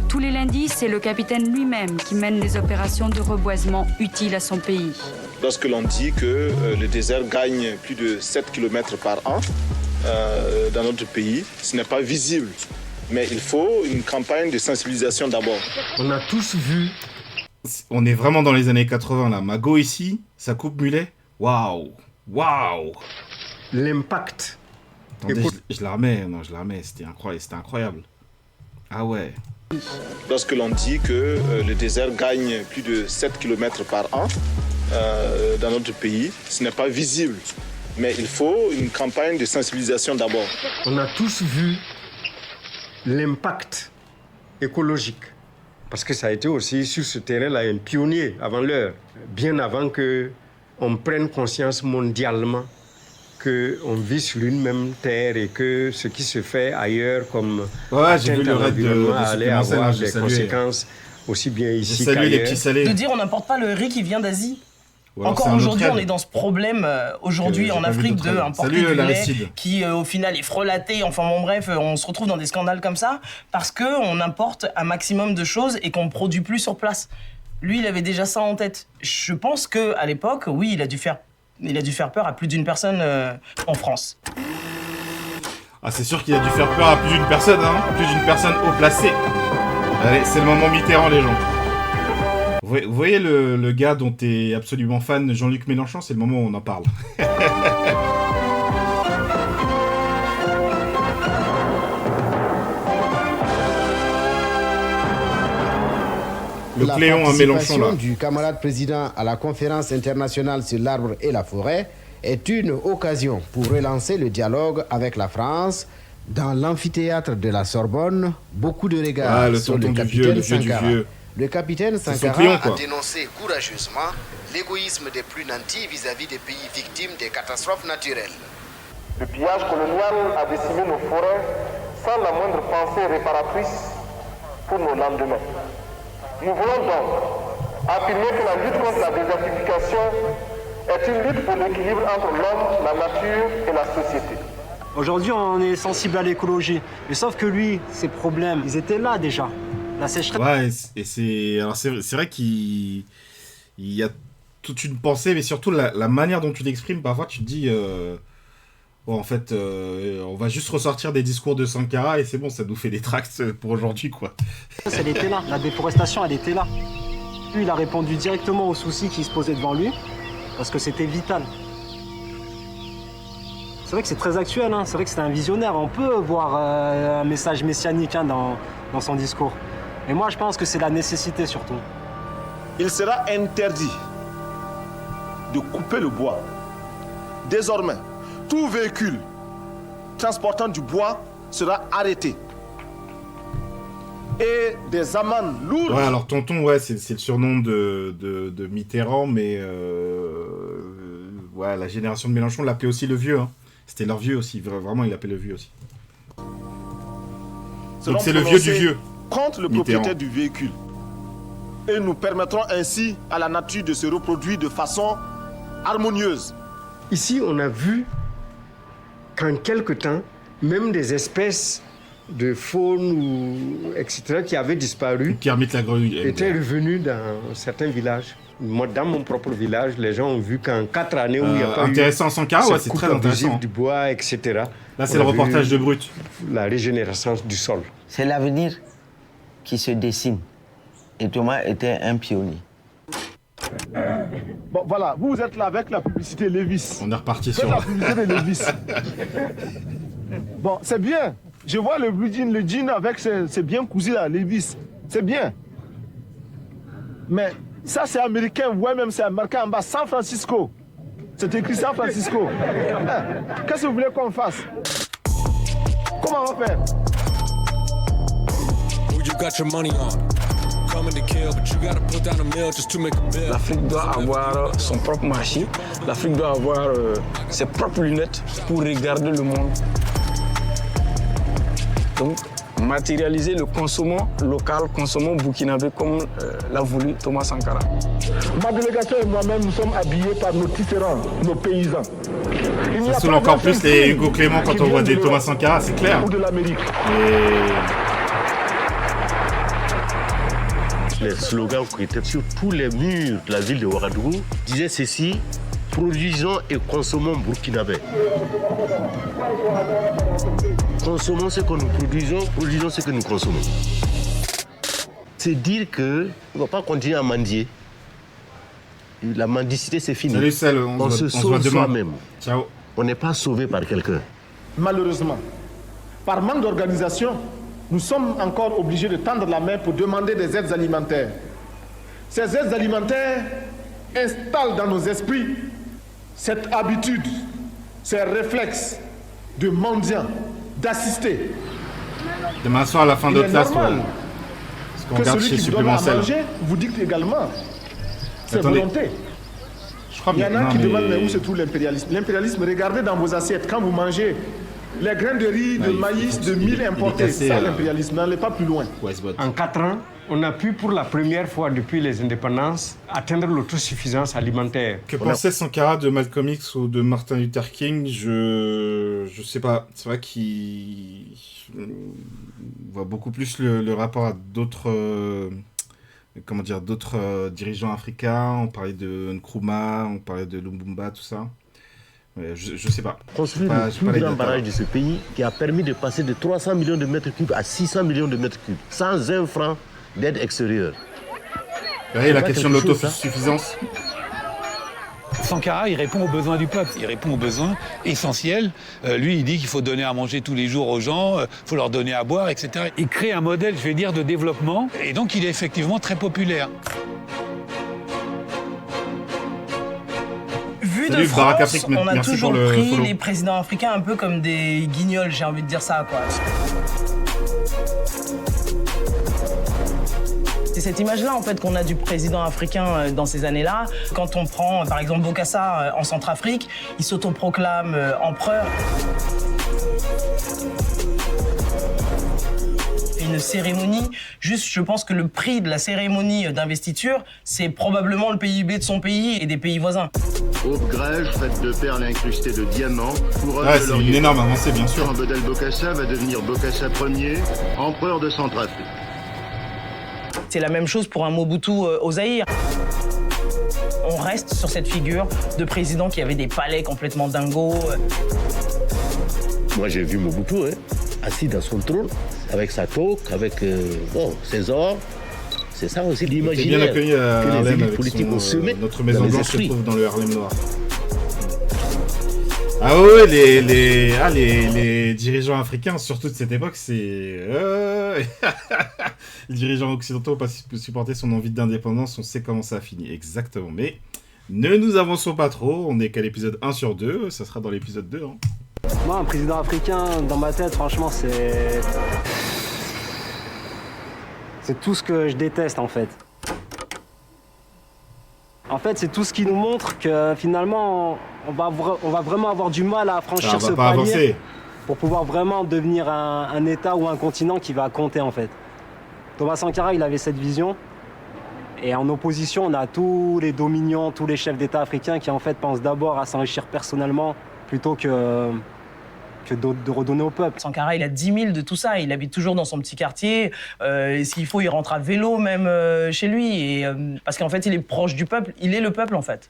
Tous les lundis, c'est le capitaine lui-même qui mène les opérations de reboisement utiles à son pays. Lorsque l'on dit que le désert gagne plus de 7 km par an dans notre pays, ce n'est pas visible. Mais il faut une campagne de sensibilisation d'abord. On a tous vu. On est vraiment dans les années 80 là. Mago ici, sa coupe mulet. Waouh. L'impact. Attendez, je la remets. C'était incroyable. Ah ouais. Lorsque l'on dit que le désert gagne plus de 7 km par an dans notre pays, ce n'est pas visible. Mais il faut une campagne de sensibilisation d'abord. On a tous vu l'impact écologique. Parce que ça a été aussi sur ce terrain-là un pionnier avant l'heure. Bien avant qu'on prenne conscience mondialement qu'on vit sur une même terre et que ce qui se fait ailleurs comme j'ai vu le raid de allait avoir des conséquences aussi bien ici qu'ailleurs. De dire on n'importe pas le riz qui vient d'Asie. Encore aujourd'hui, on est dans ce problème aujourd'hui en Afrique de importer du lait qui au final est frelaté. Enfin bon bref, on se retrouve dans des scandales comme ça parce qu'on importe un maximum de choses et qu'on ne produit plus sur place. Lui, il avait déjà ça en tête. Je pense qu'à l'époque, oui, il a dû faire peur à plus d'une personne en France. Ah, c'est sûr qu'il a dû faire peur à plus d'une personne, hein. Plus d'une personne haut placée. Allez, c'est le moment Mitterrand, les gens. Vous voyez le gars dont t'es absolument fan, Jean-Luc Mélenchon, c'est le moment où on en parle. Le Cléon à Mélenchon, là. La participation du camarade président à la conférence internationale sur l'arbre et la forêt est une occasion pour relancer le dialogue avec la France. Dans l'amphithéâtre de la Sorbonne, beaucoup de regards sur le capitaine Sankara. Le capitaine Sankara a dénoncé courageusement l'égoïsme des plus nantis vis-à-vis des pays victimes des catastrophes naturelles. Le pillage colonial a décimé nos forêts sans la moindre pensée réparatrice pour nos lendemains. Nous voulons donc affirmer que la lutte contre la désertification est une lutte pour l'équilibre entre l'homme, la nature et la société. Aujourd'hui, on est sensible à l'écologie. Mais sauf que lui, ses problèmes, ils étaient là déjà. La sécheresse. Ouais, et c'est vrai qu'il y a toute une pensée, mais surtout la manière dont tu l'exprimes. Parfois, tu te dis, bon, en fait, on va juste ressortir des discours de Sankara et c'est bon, ça nous fait des tracts pour aujourd'hui, quoi. Elle était là, la déforestation, elle était là. Lui, il a répondu directement aux soucis qui se posaient devant lui, parce que c'était vital. C'est vrai que c'est très actuel, hein. C'est vrai que c'est un visionnaire. On peut voir un message messianique dans son discours. Et moi, je pense que c'est la nécessité surtout. Il sera interdit de couper le bois. Désormais, tout véhicule transportant du bois sera arrêté. Et des amendes lourdes. Ouais, alors tonton, ouais, c'est le surnom de Mitterrand, mais ouais, la génération de Mélenchon l'appelait aussi le vieux, hein. C'était leur vieux aussi, vraiment, il l'appelait le vieux aussi. Donc c'est le vieux du vieux. Contre le propriétaire du véhicule. Et nous permettrons ainsi à la nature de se reproduire de façon harmonieuse. Ici, on a vu qu'en quelque temps, même des espèces de faune ou etc. qui avaient disparu étaient revenues dans certains villages. Moi, dans mon propre village, les gens ont vu qu'en 4 années où il n'y a pas intéressant, Sankara, ouais, c'est très intéressant. Du bois, etc. Là, c'est le reportage de Brut. La régénérescence du sol. C'est l'avenir qui se dessine. Et Thomas était un pionnier. Bon, voilà, vous êtes là avec la publicité Levis. On est reparti sur la publicité de Levis. Bon, c'est bien. Je vois le blue jean, le jean avec c'est bien cousu là, Levis. C'est bien. Mais ça, c'est américain, ouais, même c'est marqué en bas, San Francisco. C'est écrit San Francisco. Qu'est-ce que vous voulez qu'on fasse? Comment on va faire? L'Afrique doit avoir son propre marché. L'Afrique doit avoir ses propres lunettes pour regarder le monde. Donc, matérialiser le consommant local, consommant burkinabé comme l'a voulu Thomas Sankara. Ma délégation et moi-même, nous sommes habillés par nos tisserands, nos paysans. Ça saoule encore plus les Hugo Clément quand on voit des Thomas Sankara, c'est clair. Ou de l'Amérique. Les slogans qui étaient sur tous les murs de la ville de Ouagadougou disaient ceci: produisons et consommons burkinabé. Consommons ce que nous produisons, produisons ce que nous consommons. C'est dire qu'on ne va pas continuer à mendier. La mendicité, c'est fini. Salut, Sel, on se sauve soi-même. Ciao. On n'est pas sauvé par quelqu'un. Malheureusement, par manque d'organisation, nous sommes encore obligés de tendre la main pour demander des aides alimentaires. Ces aides alimentaires installent dans nos esprits cette habitude, ces réflexes de mendiant, d'assister. Demain soir, à la fin de classe, parce qu'on regarde chez Supplément Sel. Manger, vous dites également, c'est volonté. Il y en a qui demandent, mais où se trouve l'impérialisme? L'impérialisme, regardez dans vos assiettes, quand vous mangez les grains de riz, de maïs, de mil importés, ça l'impérialisme, n'allez pas plus loin. En 4 ans, on a pu pour la première fois depuis les indépendances atteindre l'autosuffisance alimentaire. Que pensait Sankara de Malcolm X ou de Martin Luther King? Je sais pas. C'est vrai qu'il voit beaucoup plus le rapport à d'autres d'autres dirigeants africains. On parlait de Nkrumah, on parlait de Lumumba, tout ça. Je sais pas. Construire le plus grand barrage de ce pays qui a permis de passer de 300 millions de mètres cubes à 600 millions de mètres cubes, sans un franc d'aide extérieure. Et la question de l'autosuffisance. Sankara, il répond aux besoins du peuple, il répond aux besoins essentiels. Lui, il dit qu'il faut donner à manger tous les jours aux gens, il faut leur donner à boire, etc. Il crée un modèle, je vais dire, de développement, et donc il est effectivement très populaire. Vu de France, on a toujours pris les présidents africains un peu comme des guignols, j'ai envie de dire ça, quoi. C'est cette image-là, en fait, qu'on a du président africain dans ces années-là. Quand on prend, par exemple, Bokassa en Centrafrique, il s'autoproclame empereur. Une cérémonie, juste, je pense que le prix de la cérémonie d'investiture, c'est probablement le PIB de son pays et des pays voisins. Haute grège faite de perles incrustées de diamants. C'est une énorme avancée, bien sûr. Jean-Bedel Bokassa va devenir Bokassa Ier, empereur de Centrafrique. C'est la même chose pour un Mobutu au Zaïre. On reste sur cette figure de président qui avait des palais complètement dingos. Moi, j'ai vu Mobutu, assis dans son trône, avec sa toque, avec ses ors. C'est ça aussi l'imaginaire. Bien accueilli à que les Harlem élites avec politiques ont semé. Notre Maison Blanche se trouve dans le Harlem Noir. Ah ouais, les dirigeants africains, surtout de cette époque, c'est... Les dirigeants occidentaux n'ont pas supporté son envie d'indépendance, on sait comment ça a fini, exactement. Mais ne nous avançons pas trop, on n'est qu'à l'épisode 1 sur 2, ça sera dans l'épisode 2. Moi, un président africain, dans ma tête, franchement, c'est tout ce que je déteste, en fait. En fait, c'est tout ce qui nous montre que finalement, on va vraiment avoir du mal à franchir ce palier pour pouvoir vraiment devenir un État ou un continent qui va compter, en fait. Thomas Sankara, il avait cette vision. Et en opposition, on a tous les dominions, tous les chefs d'État africains qui, en fait, pensent d'abord à s'enrichir personnellement plutôt que de redonner au peuple. Sankara, il a 10 000 de tout ça. Il habite toujours dans son petit quartier. S'il faut, il rentre à vélo même chez lui. Parce qu'en fait, il est proche du peuple. Il est le peuple, en fait.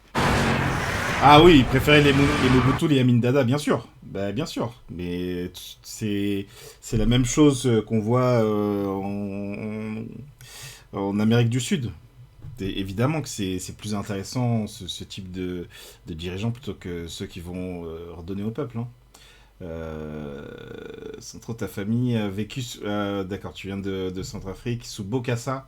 Ah oui, il préférait les Mobutu, les Amin Dada, bien sûr. Bah, bien sûr. Mais c'est la même chose qu'on voit en Amérique du Sud. Et évidemment que c'est plus intéressant, ce type de dirigeants, plutôt que ceux qui vont redonner au peuple. Centre, ta famille a vécu... d'accord, tu viens de Centrafrique, sous Bokassa.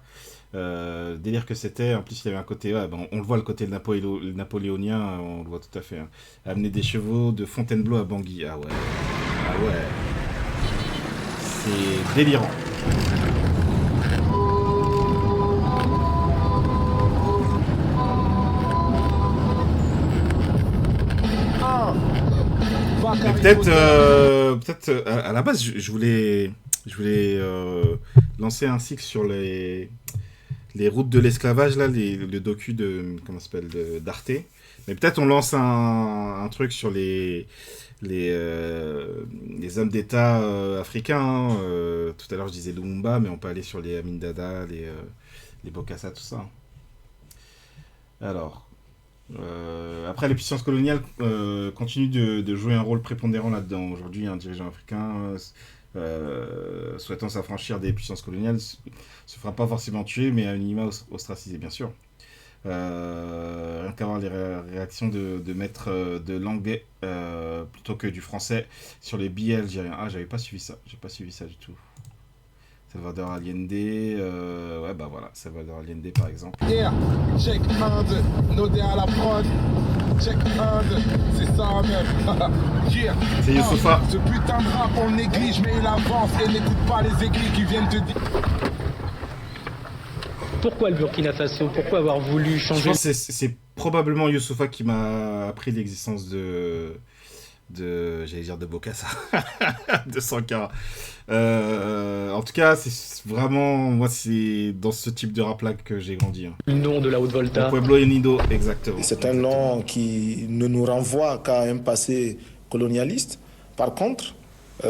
Délire que c'était. En plus, il y avait un côté... on le voit, le côté napoléonien, on le voit tout à fait. Amener des chevaux de Fontainebleau à Bangui. Ah ouais. C'est délirant. Peut-être à la base, je voulais lancer un cycle sur les routes de l'esclavage, là, le docu de comment ça s'appelle, d'Arte. Mais peut-être on lance un truc sur les hommes d'État africains. Tout à l'heure je disais Lumumba, mais on peut aller sur les Amin Dada, les Bokassa, tout ça. Alors. Après, les puissances coloniales continuent de jouer un rôle prépondérant là-dedans. Aujourd'hui, un dirigeant africain souhaitant s'affranchir des puissances coloniales se fera pas forcément tuer, mais à minima ostracisé, bien sûr. Rien qu'à voir les réactions de mettre de l'anglais plutôt que du français sur les billets algériens. Ah, j'avais pas suivi ça. J'ai pas suivi ça du tout. Salvador Allende, ouais bah voilà, Salvador Allende par exemple. Yeah, check hand, nodé à la prod, check hand, c'est ça même. Yeah. C'est Youssoufa. Ce putain de rap on le néglige mais il avance et n'écoute pas les écrits qui viennent te dire. Pourquoi le Burkina Faso? Pourquoi avoir voulu changer? Je pense que c'est probablement Youssoufa qui m'a appris l'existence j'allais dire de Bokassa, de Sankara. En tout cas, c'est vraiment, moi, c'est dans ce type de rap-là que j'ai grandi. Le nom de la Haute-Volta. Pueblo Unido, exactement. C'est un nom qui ne nous renvoie qu'à un passé colonialiste. Par contre,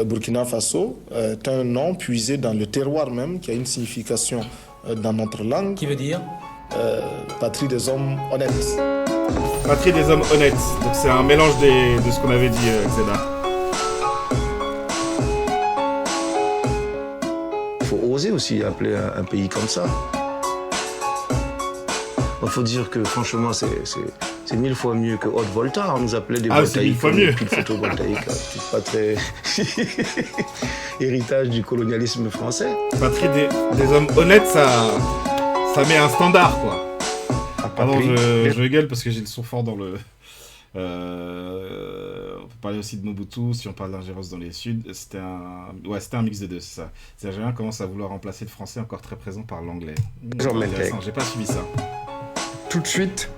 Burkina Faso est un nom puisé dans le terroir même, qui a une signification dans notre langue. Qui veut dire patrie des hommes honnêtes. Patrie des hommes honnêtes. Donc c'est un mélange de ce qu'on avait dit, Xena. Il faut oser aussi appeler un pays comme ça. Il faut dire que franchement, c'est 1000 fois mieux que Haute-Volta. On nous appelait des voltaïques. C'est 1000 fois mieux. Piles photovoltaïques. C'est pas très héritage du colonialisme français. Patrie des hommes honnêtes, ça met un standard, quoi. Pardon, je gueule parce que j'ai le son fort dans le On peut parler aussi de Mobutu, si on parle d'ingérence dans les Suds. C'était un mix des deux, c'est ça. Les Algériens commencent à vouloir remplacer le français encore très présent par l'anglais. J'ai pas suivi ça. Tout de suite,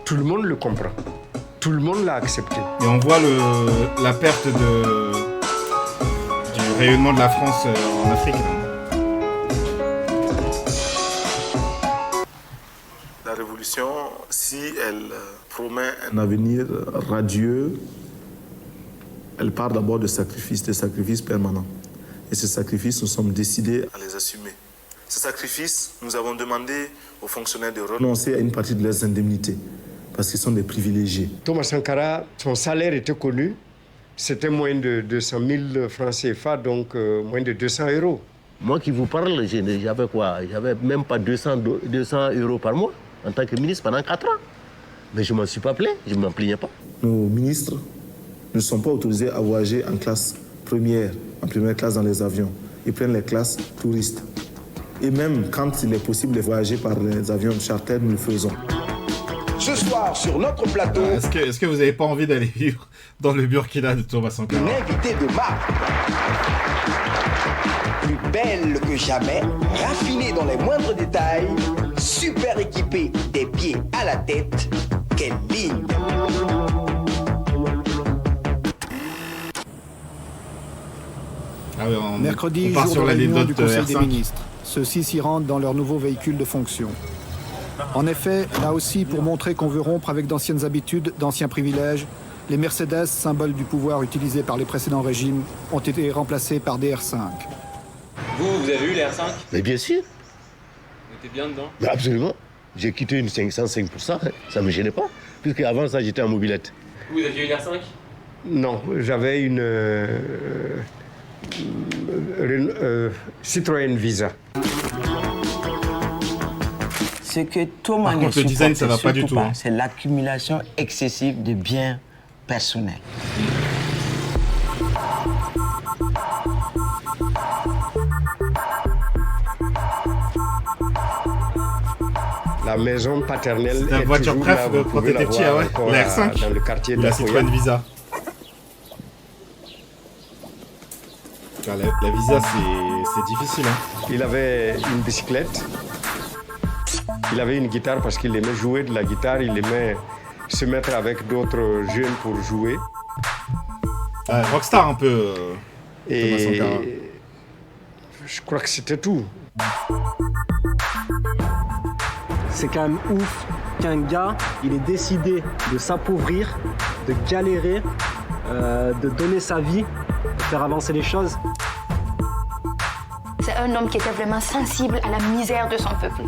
tout le monde le comprend. Tout le monde l'a accepté. Et on voit la perte du rayonnement de la France en Afrique. La révolution, si elle promet un avenir radieux, elle part d'abord de sacrifices permanents. Et ces sacrifices, nous sommes décidés à les assumer. Ces sacrifices, nous avons demandé aux fonctionnaires de renoncer à une partie de leurs indemnités, parce qu'ils sont des privilégiés. Thomas Sankara, son salaire était connu. C'était moins de 200 000 francs CFA, donc moins de 200 €. Moi qui vous parle, j'avais quoi? J'avais même pas 200 € par mois en tant que ministre pendant 4 ans. Mais je ne m'en suis pas plaint, je ne m'en plaignais pas. Nos ministres ne sont pas autorisés à voyager en classe première, en première classe dans les avions. Ils prennent les classes touristes. Et même quand il est possible de voyager par les avions charter, nous le faisons. Ce soir, sur notre plateau... Est-ce que vous n'avez pas envie d'aller vivre dans le Burkina de Thomas Sankara? Une invitée de marque. Plus belle que jamais, raffinée dans les moindres détails, super équipée des pieds à la tête, quelle ligne! Mercredi, jour de réunion du Conseil des ministres. Ceux-ci s'y rendent dans leur nouveau véhicule de fonction. En effet, là aussi, pour montrer qu'on veut rompre avec d'anciennes habitudes, d'anciens privilèges, les Mercedes, symbole du pouvoir utilisé par les précédents régimes, ont été remplacés par des R5. Vous avez eu les R5? Mais bien sûr. Vous étiez bien dedans? Mais absolument. J'ai quitté une 505 pour ça, ça ne me gênait pas. Puisque avant ça, j'étais en mobilette. Vous aviez une R5? Non, j'avais une Citroën Visa. Ce que Thomas ne supporte surtout pas, c'est l'accumulation excessive de biens personnels. La maison paternelle est voiture toujours préf là, quand t'étais petit, ouais. La R5, dans le quartier de la Citroën Visa. La Visa, c'est difficile. Hein. Il avait une bicyclette. Il avait une guitare parce qu'il aimait jouer de la guitare. Il aimait se mettre avec d'autres jeunes pour jouer. Rockstar un peu. Et je crois que c'était tout. C'est quand même ouf qu'un gars, il ait décidé de s'appauvrir, de galérer, de donner sa vie, de faire avancer les choses. C'est un homme qui était vraiment sensible à la misère de son peuple.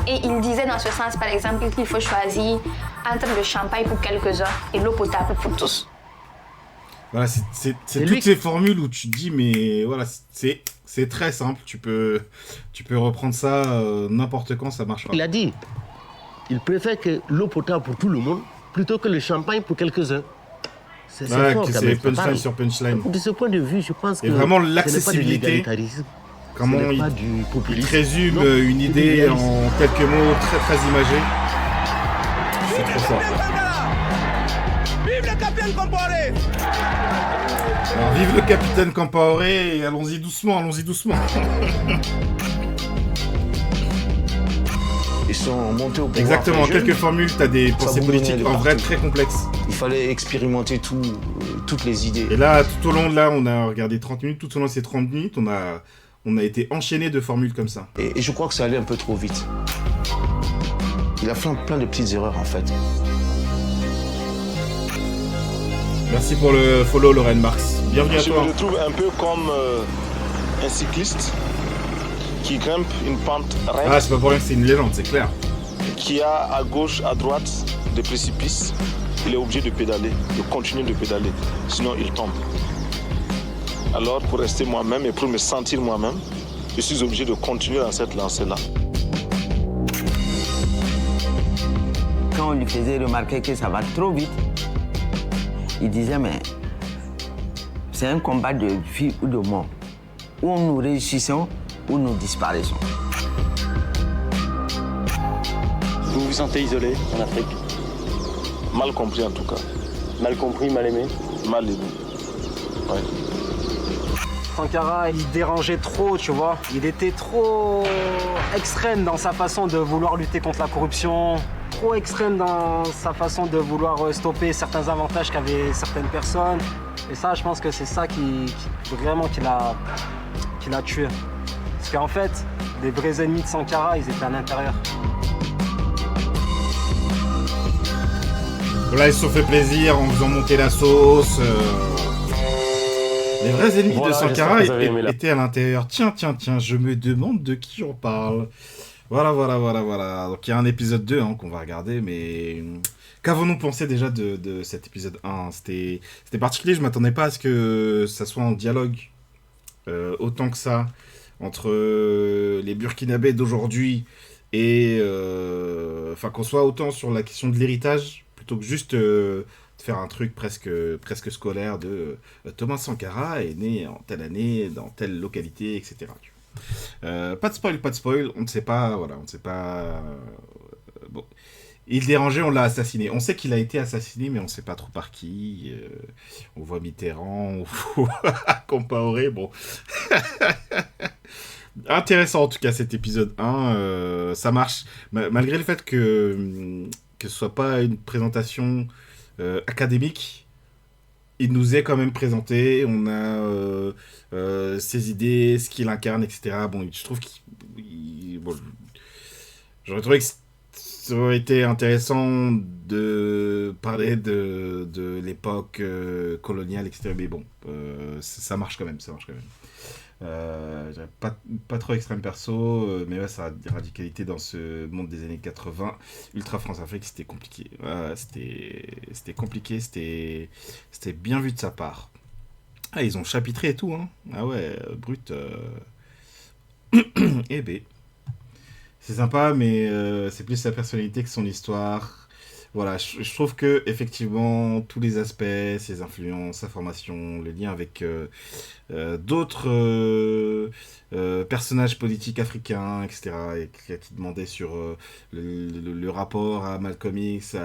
Et il disait dans ce sens, par exemple, qu'il faut choisir entre le champagne pour quelques-uns et l'eau potable pour tous. Voilà, c'est toutes ces formules où tu te dis, mais voilà, c'est très simple. Tu peux reprendre ça n'importe quand, ça marchera. Il a dit, il préfère que l'eau potable pour tout le monde plutôt que le champagne pour quelques-uns. C'est fort, c'est punchline sur punchline. De ce point de vue, je pense que vraiment l'accessibilité. Comment il résume une idée en quelques mots très très imagés. C'est trop fort. Vive le capitaine Compaoré! Alors, vive le capitaine Compaoré et allons-y doucement, Ils sont montés au pouvoir. Exactement, quelques formules, tu as des pensées politiques en vrai très complexes. Il fallait expérimenter toutes les idées. Et là, tout au long de là, on a regardé 30 minutes, tout au long de ces 30 minutes, on a été enchaîné de formules comme ça. Et je crois que ça allait un peu trop vite. Il a fait plein de petites erreurs en fait. Merci pour le follow, Lorraine Marx. Bienvenue à toi. Je me retrouve un peu comme un cycliste qui grimpe une pente raide. Ah, c'est pas pour rien que c'est une légende, c'est clair. Qui a à gauche, à droite des précipices. Il est obligé de pédaler, de continuer de pédaler. Sinon, il tombe. Alors, pour rester moi-même et pour me sentir moi-même, je suis obligé de continuer dans cette lancée-là. Quand on lui faisait remarquer que ça va trop vite, il disait, mais c'est un combat de vie ou de mort. Ou nous réussissons, ou nous disparaissons. Vous vous sentez isolé en Afrique? Mal compris en tout cas. Mal compris, mal aimé? Mal aimé. Ouais. Sankara, il dérangeait trop, tu vois. Il était trop extrême dans sa façon de vouloir lutter contre la corruption, trop extrême dans sa façon de vouloir stopper certains avantages qu'avaient certaines personnes. Et ça, je pense que c'est ça qui l'a tué. Parce qu'en fait, les vrais ennemis de Sankara, ils étaient à l'intérieur. Voilà, ils se sont fait plaisir en faisant monter la sauce. Les vrais ennemis de Sankara étaient à l'intérieur. Tiens, je me demande de qui on parle. Voilà. Donc il y a un épisode 2 qu'on va regarder, mais qu'avons-nous pensé déjà de cet épisode 1 ? C'était particulier, je m'attendais pas à ce que ça soit en dialogue autant que ça entre les Burkinabés d'aujourd'hui et qu'on soit autant sur la question de l'héritage plutôt que juste faire un truc presque scolaire de Thomas Sankara est né en telle année, dans telle localité, etc. Pas de spoil, on ne sait pas, bon. Il dérangeait, on l'a assassiné. On sait qu'il a été assassiné, mais on ne sait pas trop par qui. On voit Mitterrand, on voit Compaoré, bon. Intéressant en tout cas cet épisode 1, ça marche, malgré le fait que ce soit pas une présentation académique, il nous est quand même présenté, on a ses idées, ce qu'il incarne, etc. Bon, je trouve j'aurais trouvé que ça aurait été intéressant de parler de l'époque coloniale, etc. Mais bon, ça marche quand même, pas trop extrême perso, mais ouais, sa radicalité dans ce monde des années 80, Ultra France-Afrique, c'était compliqué. C'était compliqué, c'était bien vu de sa part. Ah, ils ont chapitré et tout, hein. Ah ouais, brut. Eh ben. C'est sympa, mais c'est plus sa personnalité que son histoire. Voilà, je trouve que effectivement tous les aspects, ses influences, sa formation, le lien avec d'autres personnages politiques africains, etc., et qui demandaient sur le rapport à Malcolm X,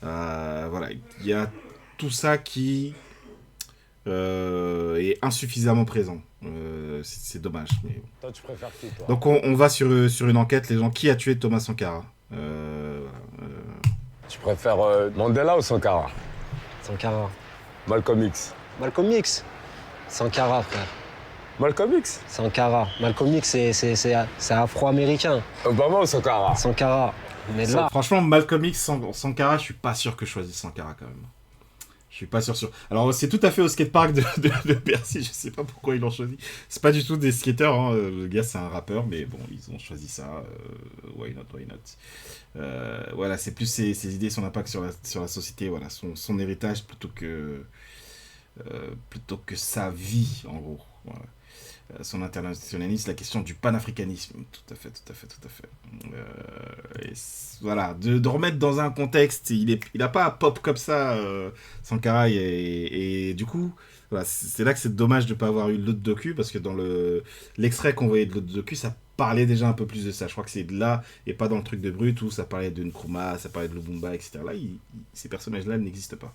voilà, il y a tout ça qui est insuffisamment présent. C'est dommage. Mais... Toi, tu préfères qui, toi ? Donc on va sur une enquête, les gens, qui a tué Thomas Sankara. Tu préfères Mandela ou Sankara ? Sankara. Malcolm X. Malcolm X ? Sankara, frère. Malcolm X ? Sankara. Malcolm X, c'est afro-américain. Obama ou Sankara ? Sankara. Mais là... Franchement, Malcolm X, Sankara, je suis pas sûr que je choisisse Sankara quand même. Je suis pas sûr. Alors, c'est tout à fait au skatepark de Bercy. Je sais pas pourquoi ils l'ont choisi. C'est pas du tout des skateurs. Hein. Le gars, c'est un rappeur. Mais bon, ils ont choisi ça. Why not. Voilà, c'est plus ses idées, son impact sur la société. Voilà, son héritage plutôt que sa vie, en gros. Voilà. Son internationalisme, la question du panafricanisme. Tout à fait. Et voilà, de remettre dans un contexte, il a pas à pop comme ça, Sankara, et du coup, voilà, c'est là que c'est dommage de pas avoir eu l'autre docu, parce que dans l'extrait qu'on voyait de l'autre docu, ça parlait déjà un peu plus de ça. Je crois que c'est de là, et pas dans le truc de Brut, où ça parlait de Nkrumah, ça parlait de Lumumba, etc. Là, ces personnages-là n'existent pas.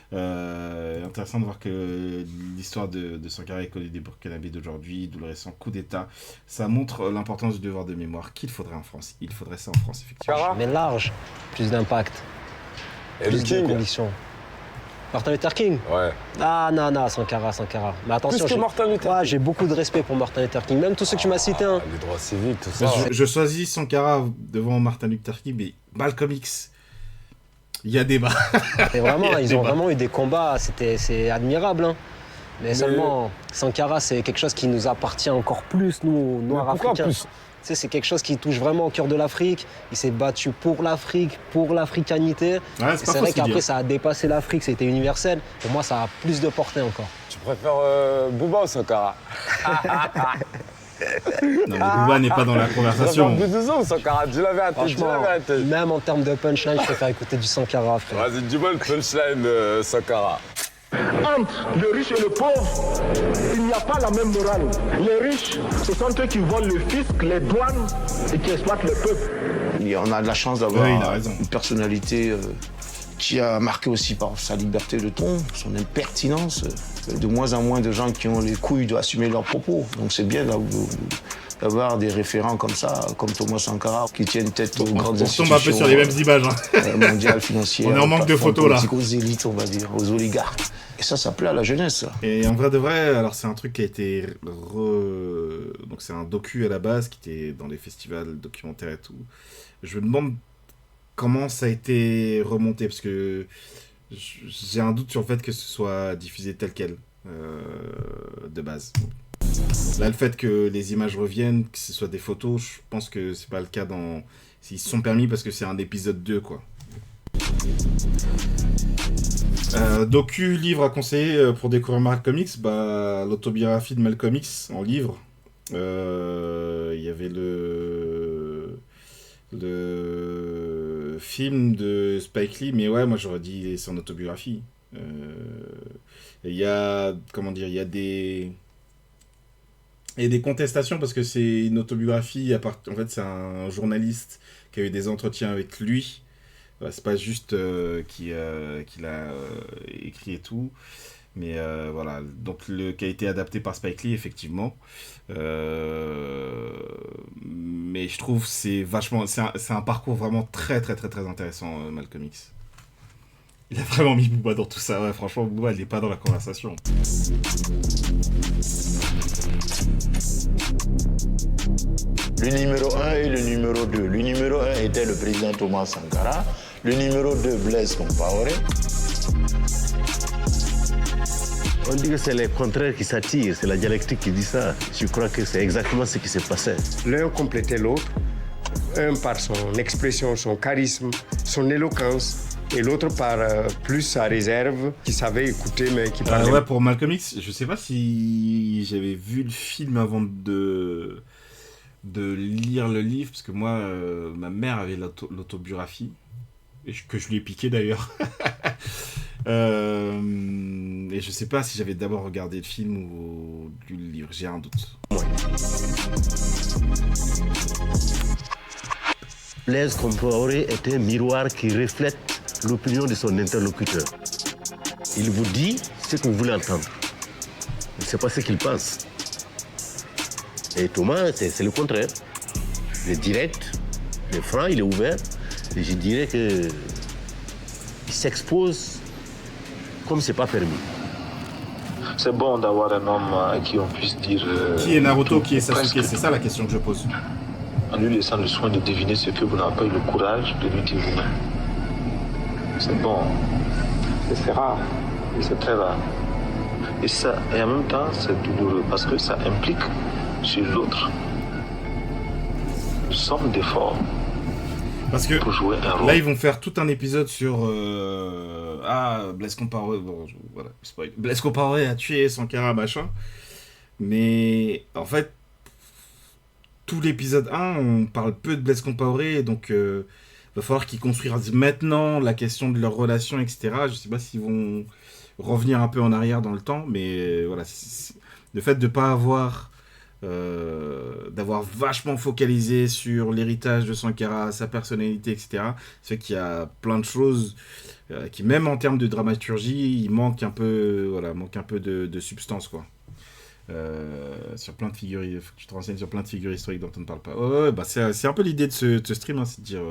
Intéressant de voir que l'histoire de Sankara et des Burkinabés d'aujourd'hui, d'où le récent coup d'état, ça montre l'importance du devoir de mémoire qu'il faudrait en France. Il faudrait ça en France, effectivement. Mais large, plus d'impact, et plus de conditions. Martin Luther King ? Ouais. Ah non, Sankara. Mais attention, plus que Martin Luther King. J'ai beaucoup de respect pour Martin Luther King, même tous ceux que tu m'as cités. Hein. Les droits civiques, tout ça. Je choisis Sankara devant Martin Luther King, mais Malcolm X, il y a débat. Et vraiment, ils ont vraiment eu des combats, c'est admirable. Hein. Mais seulement, Sankara, c'est quelque chose qui nous appartient encore plus, nous, Noirs africains. Plus c'est quelque chose qui touche vraiment au cœur de l'Afrique. Il s'est battu pour l'Afrique, pour l'africanité. Ouais, c'est vrai qu'après, ça a dépassé l'Afrique, c'était universel. Pour moi, ça a plus de portée encore. Tu préfères Bouba ou Sankara ? Non, mais Bouba n'est pas dans la conversation. Ou Sankara, dis la vérité. Franchement, même en termes de punchline, je préfère écouter du Sankara, frère. Vas-y, dis-moi le punchline Sankara. Entre le riche et le pauvre, il n'y a pas la même morale. Les riches, ce sont eux qui volent le fisc, les douanes et qui exploitent le peuple. On a de la chance d'avoir une personnalité qui a marqué aussi par sa liberté de ton, son impertinence. De moins en moins de gens qui ont les couilles d'assumer leurs propos. Donc c'est bien d'avoir des référents comme ça, comme Thomas Sankara, qui tiennent tête aux grandes institutions. On tombe un peu sur les mêmes images. Mondiales, financières. On est en manque de photos là. Aux élites, on va dire, aux oligarques. Et ça plaît à la jeunesse. Ça. Et en vrai de vrai, alors c'est un truc qui a été... Donc c'est un docu à la base qui était dans les festivals documentaires et tout. Je me demande comment ça a été remonté, parce que j'ai un doute sur le fait que ce soit diffusé tel quel, de base. Là, le fait que les images reviennent, que ce soit des photos, je pense que c'est pas le cas dans... Ils se sont permis parce que c'est un épisode 2, quoi. Docu, livre à conseiller pour découvrir Malcolm X, l'autobiographie de Malcolm X en livre. Il y avait le film de Spike Lee, mais ouais, moi j'aurais dit son autobiographie. Il y a, comment dire, il y a des contestations parce que c'est une autobiographie, en fait c'est un journaliste qui a eu des entretiens avec lui. C'est pas juste qu'il a écrit et tout, mais voilà, donc qui a été adapté par Spike Lee effectivement, mais je trouve c'est un parcours vraiment très très très très intéressant, Malcolm X. Il a vraiment mis Booba dans tout ça, ouais, franchement Booba il n'est pas dans la conversation. Le numéro 1 et le numéro 2. Le numéro 1 était le président Thomas Sankara. Le numéro 2, Blaise Compaoré. On dit que c'est les contraires qui s'attirent, c'est la dialectique qui dit ça. Je crois que c'est exactement ce qui s'est passé. L'un complétait l'autre, un par son expression, son charisme, son éloquence, et l'autre par plus sa réserve, qui savait écouter mais qui parlait. Ouais, pour Malcolm X, je sais pas si j'avais vu le film avant de lire le livre, parce que moi, ma mère avait l'autobiographie, et que je lui ai piqué d'ailleurs. Et je sais pas si j'avais d'abord regardé le film ou lu le livre, j'ai un doute. Blaise Compaoré est un miroir qui reflète l'opinion de son interlocuteur. Il vous dit ce que vous voulez entendre. C'est pas ce qu'il pense. Et Thomas, c'est le contraire. Il est direct, il est franc, il est ouvert. Et je dirais qu'il s'expose comme c'est pas permis. C'est bon d'avoir un homme à qui on puisse dire... Qui est Naruto, qui est Sasuke? C'est ça la question que je pose. En lui laissant le soin de deviner ce que vous n'avez pas eu le courage de lui dire vous-même. C'est bon. C'est rare. Et c'est très rare. Et en même temps, c'est douloureux parce que ça implique sur l'autre une somme d'efforts. Parce que là, ils vont faire tout un épisode sur Blaise Compaoré. Bon, voilà, spoil. Blaise Compaoré a tué Sankara, machin. Mais en fait, tout l'épisode 1, on parle peu de Blaise Compaoré, donc va falloir qu'ils construisent maintenant la question de leur relation, etc. Je sais pas s'ils vont revenir un peu en arrière dans le temps, mais voilà, le fait de pas avoir d'avoir vachement focalisé sur l'héritage de Sankara, sa personnalité, etc. C'est fait qu'il y a plein de choses qui, même en termes de dramaturgie, il manque un peu, de substance, quoi. Sur plein de figures, il faut que tu te renseignes sur plein de figures historiques dont on ne parle pas. C'est un peu l'idée de ce stream, hein, c'est de dire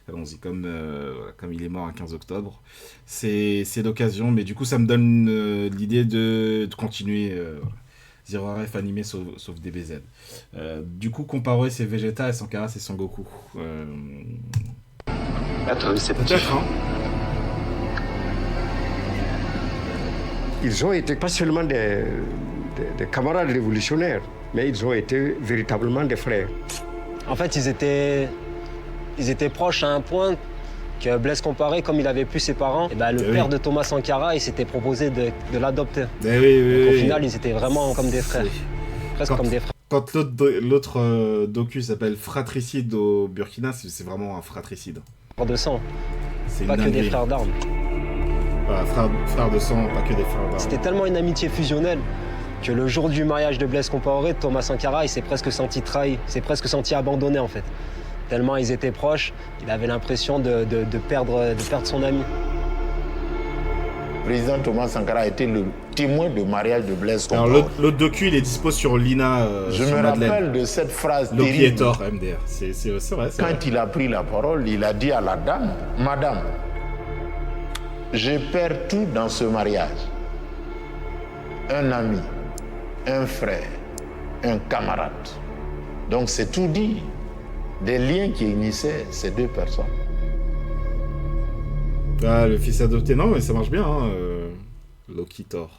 allons-y, comme il est mort un 15 octobre. C'est l'occasion, mais du coup ça me donne l'idée de continuer. Zero RF animé sauf DBZ. Du coup, Compaoré c'est Vegeta et Sankara c'est Son Goku. Peut-être, hein. Ils ont été pas seulement des camarades révolutionnaires, mais ils ont été véritablement des frères. En fait, ils étaient proches à un point que Blaise Compaoré, comme il avait plus ses parents, le père de Thomas Sankara, il s'était proposé de l'adopter. Au final, ils étaient vraiment comme des frères. Presque comme des frères. Quand l'autre docu s'appelle Fratricide au Burkina, c'est vraiment un fratricide. Frères de sang, pas que des frères d'armes. Voilà, frères de sang, pas que des frères d'armes. C'était tellement une amitié fusionnelle que le jour du mariage de Blaise Compaoré, Thomas Sankara, il s'est presque senti trahi, il s'est presque senti abandonné en fait. Tellement ils étaient proches, il avait l'impression de perdre son ami. président Thomas Sankara a été le témoin de mariage de Blaise Compaoré. Alors l'autre docu, il est dispo sur l'INA. Je me rappelle de cette phrase terrible. L'Opiator, MDR. C'est vrai. Quand il a pris la parole, il a dit à la dame, « Madame, je perds tout dans ce mariage. Un ami, un frère, un camarade. » Donc c'est tout dit. Des liens qui unissaient ces deux personnes. Ah, le fils adopté, non, mais ça marche bien, hein, Lokitor.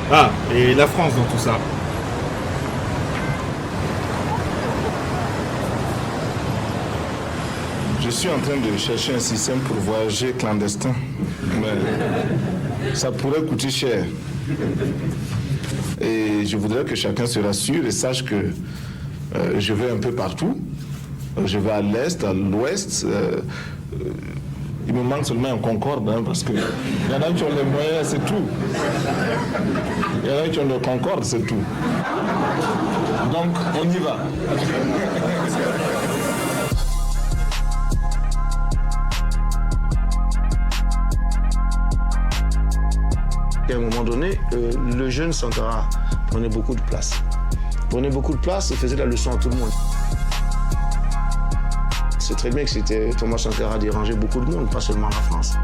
Ah, et la France dans tout ça. Je suis en train de chercher un système pour voyager clandestin. Mais ça pourrait coûter cher. Et je voudrais que chacun se rassure et sache que je vais un peu partout. Je vais à l'est, à l'ouest. Il me manque seulement un Concorde, hein, parce qu'il y en a qui ont les moyens, c'est tout. Il y en a qui ont le Concorde, c'est tout. Donc, on y va. À un moment donné, le jeune Sankara prenait beaucoup de place. Prenait beaucoup de place et faisait la leçon à tout le monde. C'est très bien que Thomas Sankara dérangeait beaucoup de monde, pas seulement la France.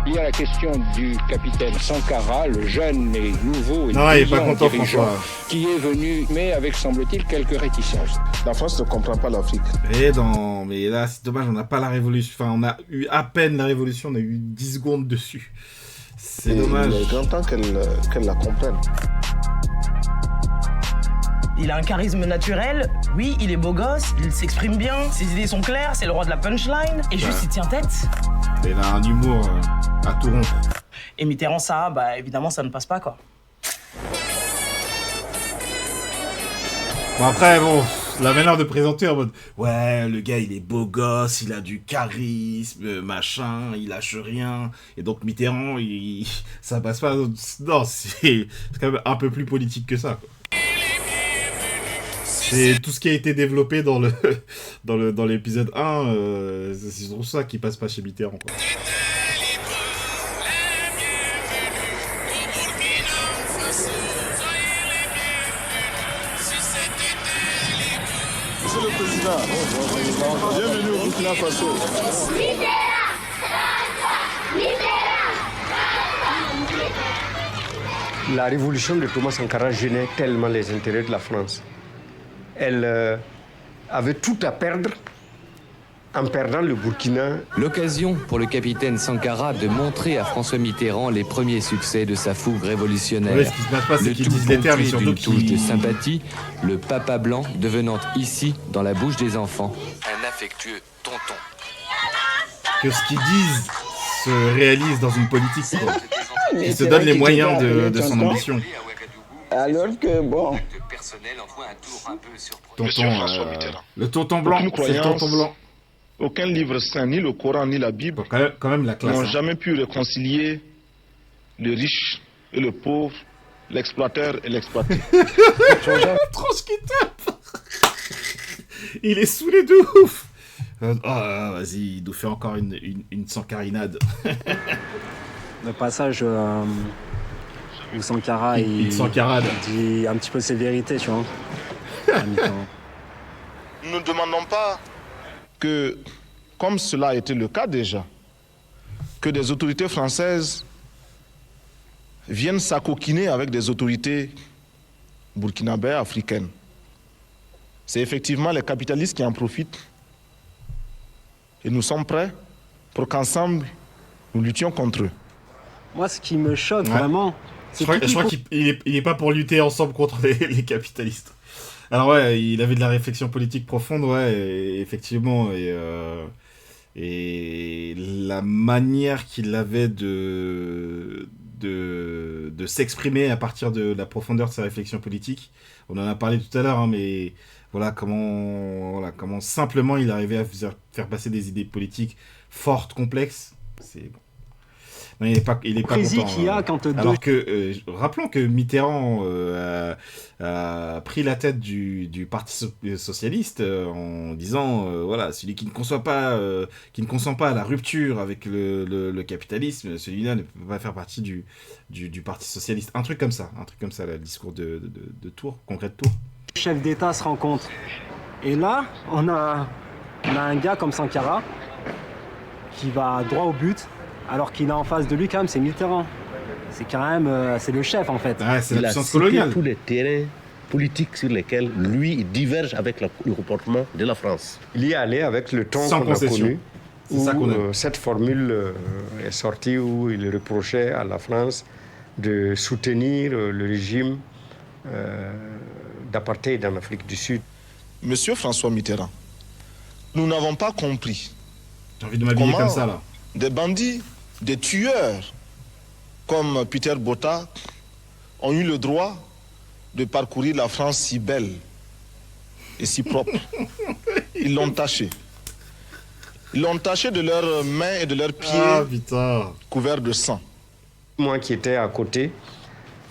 Il y a la question du capitaine Sankara, le jeune et nouveau et brillant dirigeant qui est venu, mais avec, semble-t-il, quelques réticences. La France ne comprend pas l'Afrique. Mais là, c'est dommage, on n'a pas la révolution. Enfin, on a eu à peine la révolution, on a eu 10 secondes dessus. C'est dommage. Il est grand temps qu'elle la comprenne. Il a un charisme naturel, oui, il est beau gosse, il s'exprime bien, ses idées sont claires, c'est le roi de la punchline, et juste il tient tête. Il a un humour à tout rompre. Et Mitterrand, ça, bah évidemment, ça ne passe pas, quoi. Bon, après, la manière de présenter en mode ouais, le gars il est beau gosse, il a du charisme, machin, il lâche rien. Et donc Mitterrand, ça passe pas. Non, c'est quand même un peu plus politique que ça, quoi. C'est tout ce qui a été développé dans l'épisode 1, c'est surtout ça qui passe pas chez Mitterrand, quoi. Monsieur le Président, bienvenue au Burkina Faso. La révolution de Thomas Sankara gênait tellement les intérêts de la France. Elle avait tout à perdre en perdant le Burkina. L'occasion pour le capitaine Sankara de montrer à François Mitterrand les premiers succès de sa fougue révolutionnaire. Ouais, ce qui se passe pas, c'est qu'ils disent les termes, mais surtout d'une touche de sympathie, le papa blanc devenant ici, dans la bouche des enfants, un affectueux tonton. Que ce qu'ils disent se réalise dans une politique, quoi. Il se donne les moyens de son ambition. Alors que, bon... Tonton, le tonton blanc, c'est le tonton blanc. Aucun livre saint, ni le Coran, ni la Bible, quand même la classe, n'ont jamais pu réconcilier le riche et le pauvre, l'exploiteur et l'exploité. Transquiteur. Il est saoulé de ouf. Vas-y, il nous fait encore une sankarinade. Le passage où Sankara il dit un petit peu ses vérités, tu vois. Nous ne demandons pas que, comme cela a été le cas déjà, que des autorités françaises viennent s'acoquiner avec des autorités burkinabées, africaines. C'est effectivement les capitalistes qui en profitent. Et nous sommes prêts pour qu'ensemble, nous luttions contre eux. Moi, ce qui me choque vraiment... Je crois qu'il n'est pas pour lutter ensemble contre les capitalistes. Alors ouais, il avait de la réflexion politique profonde, ouais, et effectivement, et la manière qu'il avait de s'exprimer à partir de la profondeur de sa réflexion politique, on en a parlé tout à l'heure, hein, mais voilà comment simplement il arrivait à faire passer des idées politiques fortes, complexes, c'est bon. Non, il est pas content. Qu'il y a quand alors que, rappelons que Mitterrand a pris la tête du Parti socialiste en disant, voilà, celui qui ne consent pas la rupture avec le capitalisme, celui-là ne peut pas faire partie du Parti socialiste. Un truc comme ça, le discours de Tours, congrès de Tours. Les chefs d'État se rencontrent. Et là, on a un gars comme Sankara qui va droit au but, alors qu'il a en face de lui quand même, c'est Mitterrand. C'est quand même, c'est le chef en fait. Ah, c'est la puissance coloniale. Tous les terrains politiques sur lesquels lui il diverge avec le comportement de la France. Il y est allé avec le ton qu'on a connu, où cette formule est sortie où il reprochait à la France de soutenir le régime d'apartheid en Afrique du Sud. Monsieur François Mitterrand, nous n'avons pas compris. J'ai envie de m'habiller comme ça là. Des bandits, des tueurs comme Peter Botta ont eu le droit de parcourir la France si belle et si propre. Ils l'ont taché. Ils l'ont taché de leurs mains et de leurs pieds couverts de sang. Moi qui étais à côté,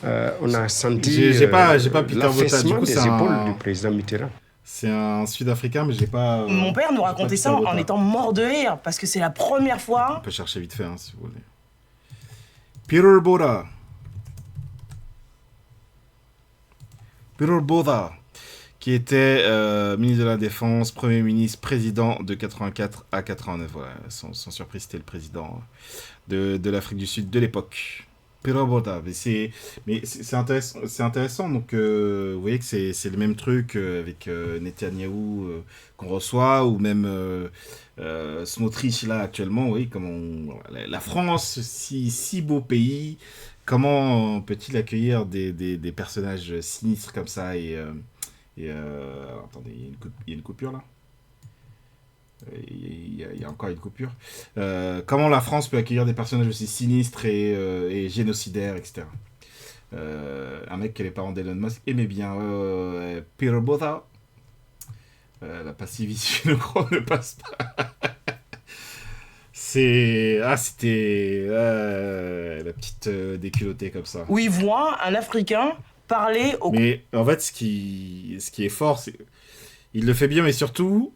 on a senti j'ai pas Peter Botta, du coup, des épaules du président Mitterrand. C'est un Sud-Africain, mais j'ai pas... Mon père nous racontait ça en étant mort de rire, parce que c'est la première fois... On peut chercher vite fait, si vous voulez. Peter Botta. Peter Botta, qui était ministre de la Défense, Premier ministre, président de 84 à 89. Voilà, sans surprise, c'était le président de l'Afrique du Sud de l'époque. Peter Botta, mais c'est intéressant. Donc, vous voyez que c'est le même truc avec Netanyahou qu'on reçoit, ou même Smotrich là actuellement. Vous voyez comment la France, si beau pays, comment peut-il accueillir des personnages sinistres comme ça et attendez, il y a une coupure là. Il y a encore une coupure. Comment la France peut accueillir des personnages aussi sinistres et génocidaires, etc. Un mec que les parents d'Elon Musk aimaient bien. Peter Botta. La passivité, je crois, ne passe pas. C'était la petite déculottée comme ça. Où il voit un Africain parler au... Mais en fait, ce qui est fort, c'est... Il le fait bien, mais surtout...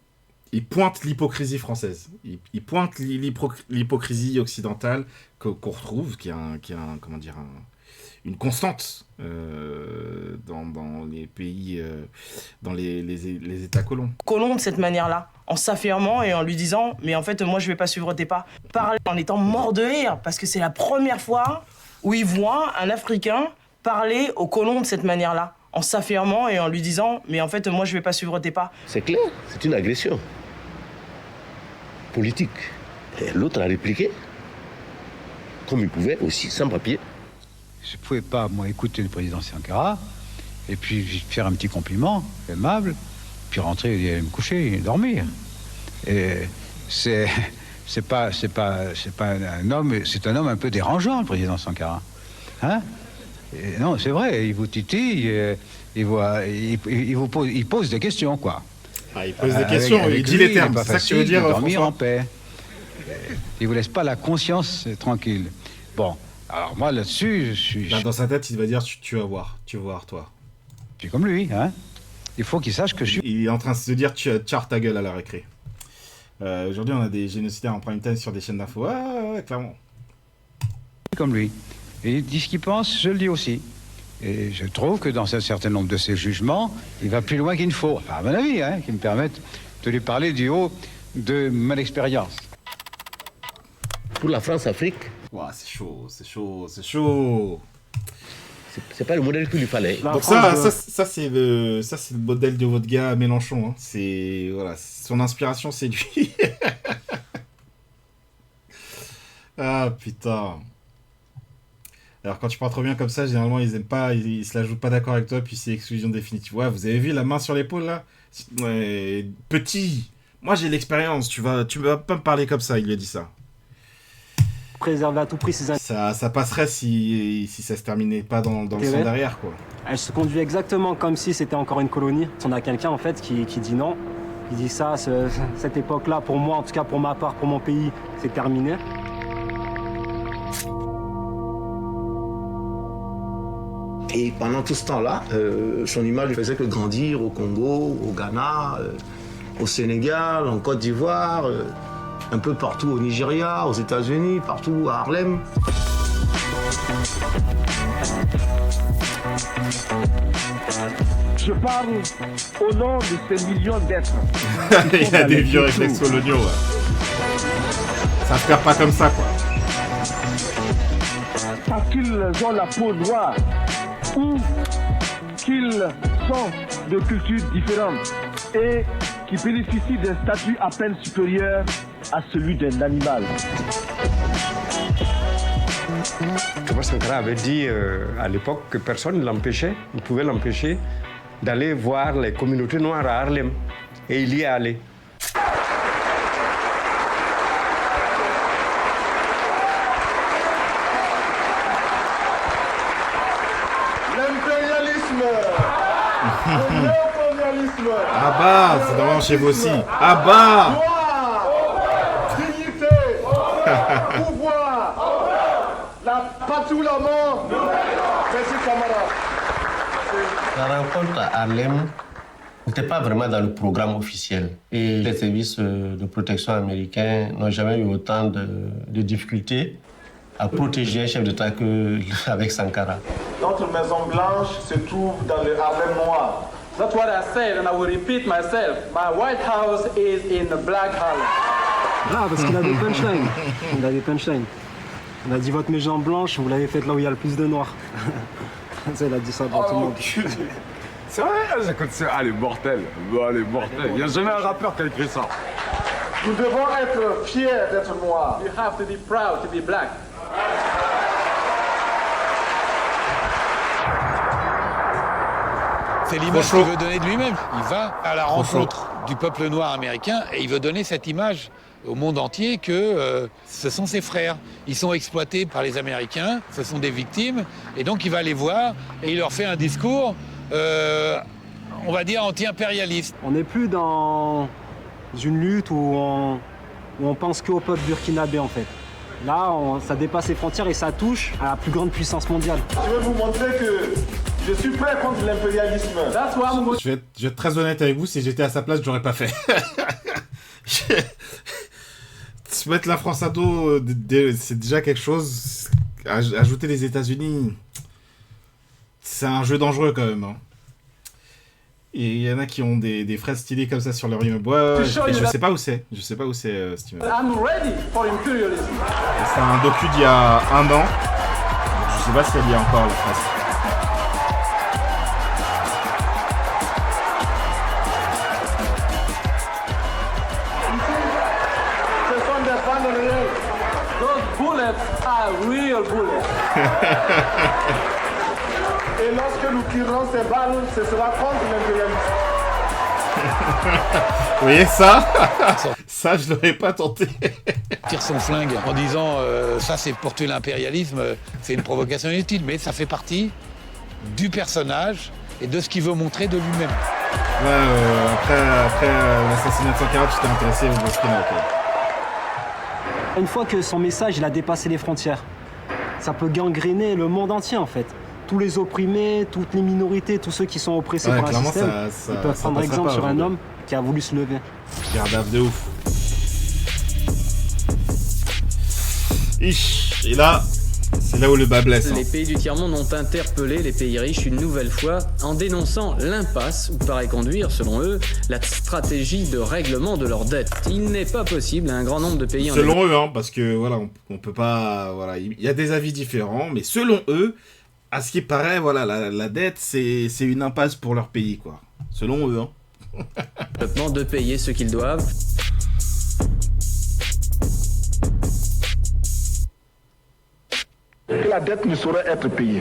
Il pointe l'hypocrisie française. Il pointe l'hypocrisie occidentale qu'on retrouve, qui est une constante dans les pays, dans les États colons. Colons de cette manière-là, en s'affirmant et en lui disant « Mais en fait, moi, je vais pas suivre tes pas ». Parler en étant mort de rire, parce que c'est la première fois où il voit un Africain parler aux colons de cette manière-là, en s'affirmant et en lui disant « Mais en fait, moi, je vais pas suivre tes pas ». C'est clair, c'est une agression politique. Et l'autre a répliqué, comme il pouvait aussi, sans papier. Je ne pouvais pas, moi, écouter le président Sankara, et puis faire un petit compliment aimable, puis rentrer et aller me coucher et dormir. Et c'est pas un homme, c'est un homme un peu dérangeant, le président Sankara. Hein? Et non, c'est vrai, il vous titille, il pose des questions, quoi. Ah, il pose des questions, il dit les termes, c'est ça que tu veux dire, dormir en paix. Il vous laisse pas la conscience tranquille. Bon, alors moi là-dessus, je suis... Dans sa tête, il va dire, tu vas voir, toi. Je suis comme lui, hein. Il faut qu'il sache que je suis... Il est en train de se dire, tchar ta gueule à la récré. Aujourd'hui, on a des génocidaires en prime time sur des chaînes d'infos. Ouais, clairement. Comme lui. Et il dit ce qu'il pense, je le dis aussi. Et je trouve que dans un certain nombre de ses jugements, il va plus loin qu'il ne faut. Enfin, à mon avis, hein, qui me permettent de lui parler du haut de mon expérience. Pour la France-Afrique... Wow, c'est chaud. C'est pas le modèle qu'il lui fallait. Donc ça c'est le modèle de votre gars Mélenchon. Hein. C'est son inspiration, c'est lui. Ah putain. Alors quand tu parles trop bien comme ça, généralement ils aiment pas, ils se la jouent pas d'accord avec toi, puis c'est exclusion définitive. Ouais, vous avez vu la main sur l'épaule là? Ouais, petit. Moi j'ai l'expérience, tu vas pas me parler comme ça, il lui a dit ça. Préserver à tout prix ses intérêts. Ça passerait si ça se terminait pas dans le sang derrière, quoi. Elle se conduit exactement comme si c'était encore une colonie. On a quelqu'un en fait qui dit non. Il dit ça, cette époque-là, pour moi, en tout cas pour ma part, pour mon pays, c'est terminé. Et pendant tout ce temps-là, son image ne faisait que grandir au Congo, au Ghana, au Sénégal, en Côte d'Ivoire, un peu partout au Nigeria, aux États-Unis, partout à Harlem. Je parle au nom de ces millions d'êtres. Il y a des vieux réflexes coloniaux. Ouais. Ça se perd pas comme ça, quoi. Parce qu'ils ont la peau noire ou qu'ils sont de cultures différentes et qui bénéficient d'un statut à peine supérieur à celui d'un animal. Thomas Sankara avait dit à l'époque que personne ne l'empêchait, ne pouvait l'empêcher d'aller voir les communautés noires à Harlem. Et il y est allé. L'impérialisme, le néocolonialisme. Ah bah, c'est normalement chez vous aussi. Ah bah. Dignité, pouvoir, la patrie ou la mort. Merci camarades. La rencontre à Harlem n'était pas vraiment dans le programme officiel. Et les services de protection américains n'ont jamais eu autant de difficultés à protéger un chef d'État qu'avec Sankara. Notre Maison Blanche se trouve dans le Harlem noir. That's what I said, and I will repeat myself. My White House is in the Black Harlem. Ah, parce qu'il a des punchlines. Il a des punchlines. On a dit votre maison blanche, vous l'avez faite là où il y a le plus de noirs. Ça, il a dit ça pour tout le monde. C'est vrai, j'écoute ça. Ah, les mortels. Bon, les mortels. Il n'y a jamais un rappeur qui a écrit ça. Nous devons être fiers d'être noirs. You have to be proud to be black. C'est l'image qu'il veut donner de lui-même. Il va à la rencontre du peuple noir américain et il veut donner cette image au monde entier que ce sont ses frères. Ils sont exploités par les Américains, ce sont des victimes, et donc il va les voir et il leur fait un discours, on va dire, anti-impérialiste. On n'est plus dans une lutte où on pense qu'au peuple burkinabé, en fait. Là, ça dépasse les frontières et ça touche à la plus grande puissance mondiale. Je vais vous montrer que je suis prêt contre l'impérialisme. Je vais être très honnête avec vous, si j'étais à sa place, j'aurais pas fait. Se mettre la France à dos, c'est déjà quelque chose. Ajouter les États-Unis, c'est un jeu dangereux quand même. Hein. Et il y en a qui ont des fraises stylées comme ça sur leur immeuble. Ouais, je sais pas où c'est. Je sais pas où c'est cet immeuble. I'm ready for imperialism. C'est un docu d'il y a 1 an. Je sais pas si elle y a encore les fraises. Real bullet. Et lorsque nous tirerons ces balles, ce sera contre l'impérialisme. Vous voyez ça? Ça, je l'aurais pas tenté. Tire son flingue en disant ça c'est pour tuer l'impérialisme, c'est une provocation inutile, mais ça fait partie du personnage et de ce qu'il veut montrer de lui-même. Ouais, après l'assassinat de Sankara, tu t'es intéressé au Burkina, ok. Une fois que son message il a dépassé les frontières, ça peut gangréner le monde entier en fait. Tous les opprimés, toutes les minorités, tous ceux qui sont oppressés par un système, ils peuvent prendre exemple sur un homme qui a voulu se lever. Gardave de ouf. Et là, c'est là où le bas blesse. Les pays du tiers-monde ont interpellé les pays riches une nouvelle fois en dénonçant l'impasse où paraît conduire, selon eux, la stratégie de règlement de leurs dettes. Il n'est pas possible à un grand nombre de pays... Selon eux, hein, parce que voilà, on peut pas... Voilà, il y a des avis différents, mais selon eux, à ce qui paraît, voilà, la dette, c'est une impasse pour leur pays, quoi. Selon eux, hein. De payer ce qu'ils doivent. Que la dette ne saurait être payée.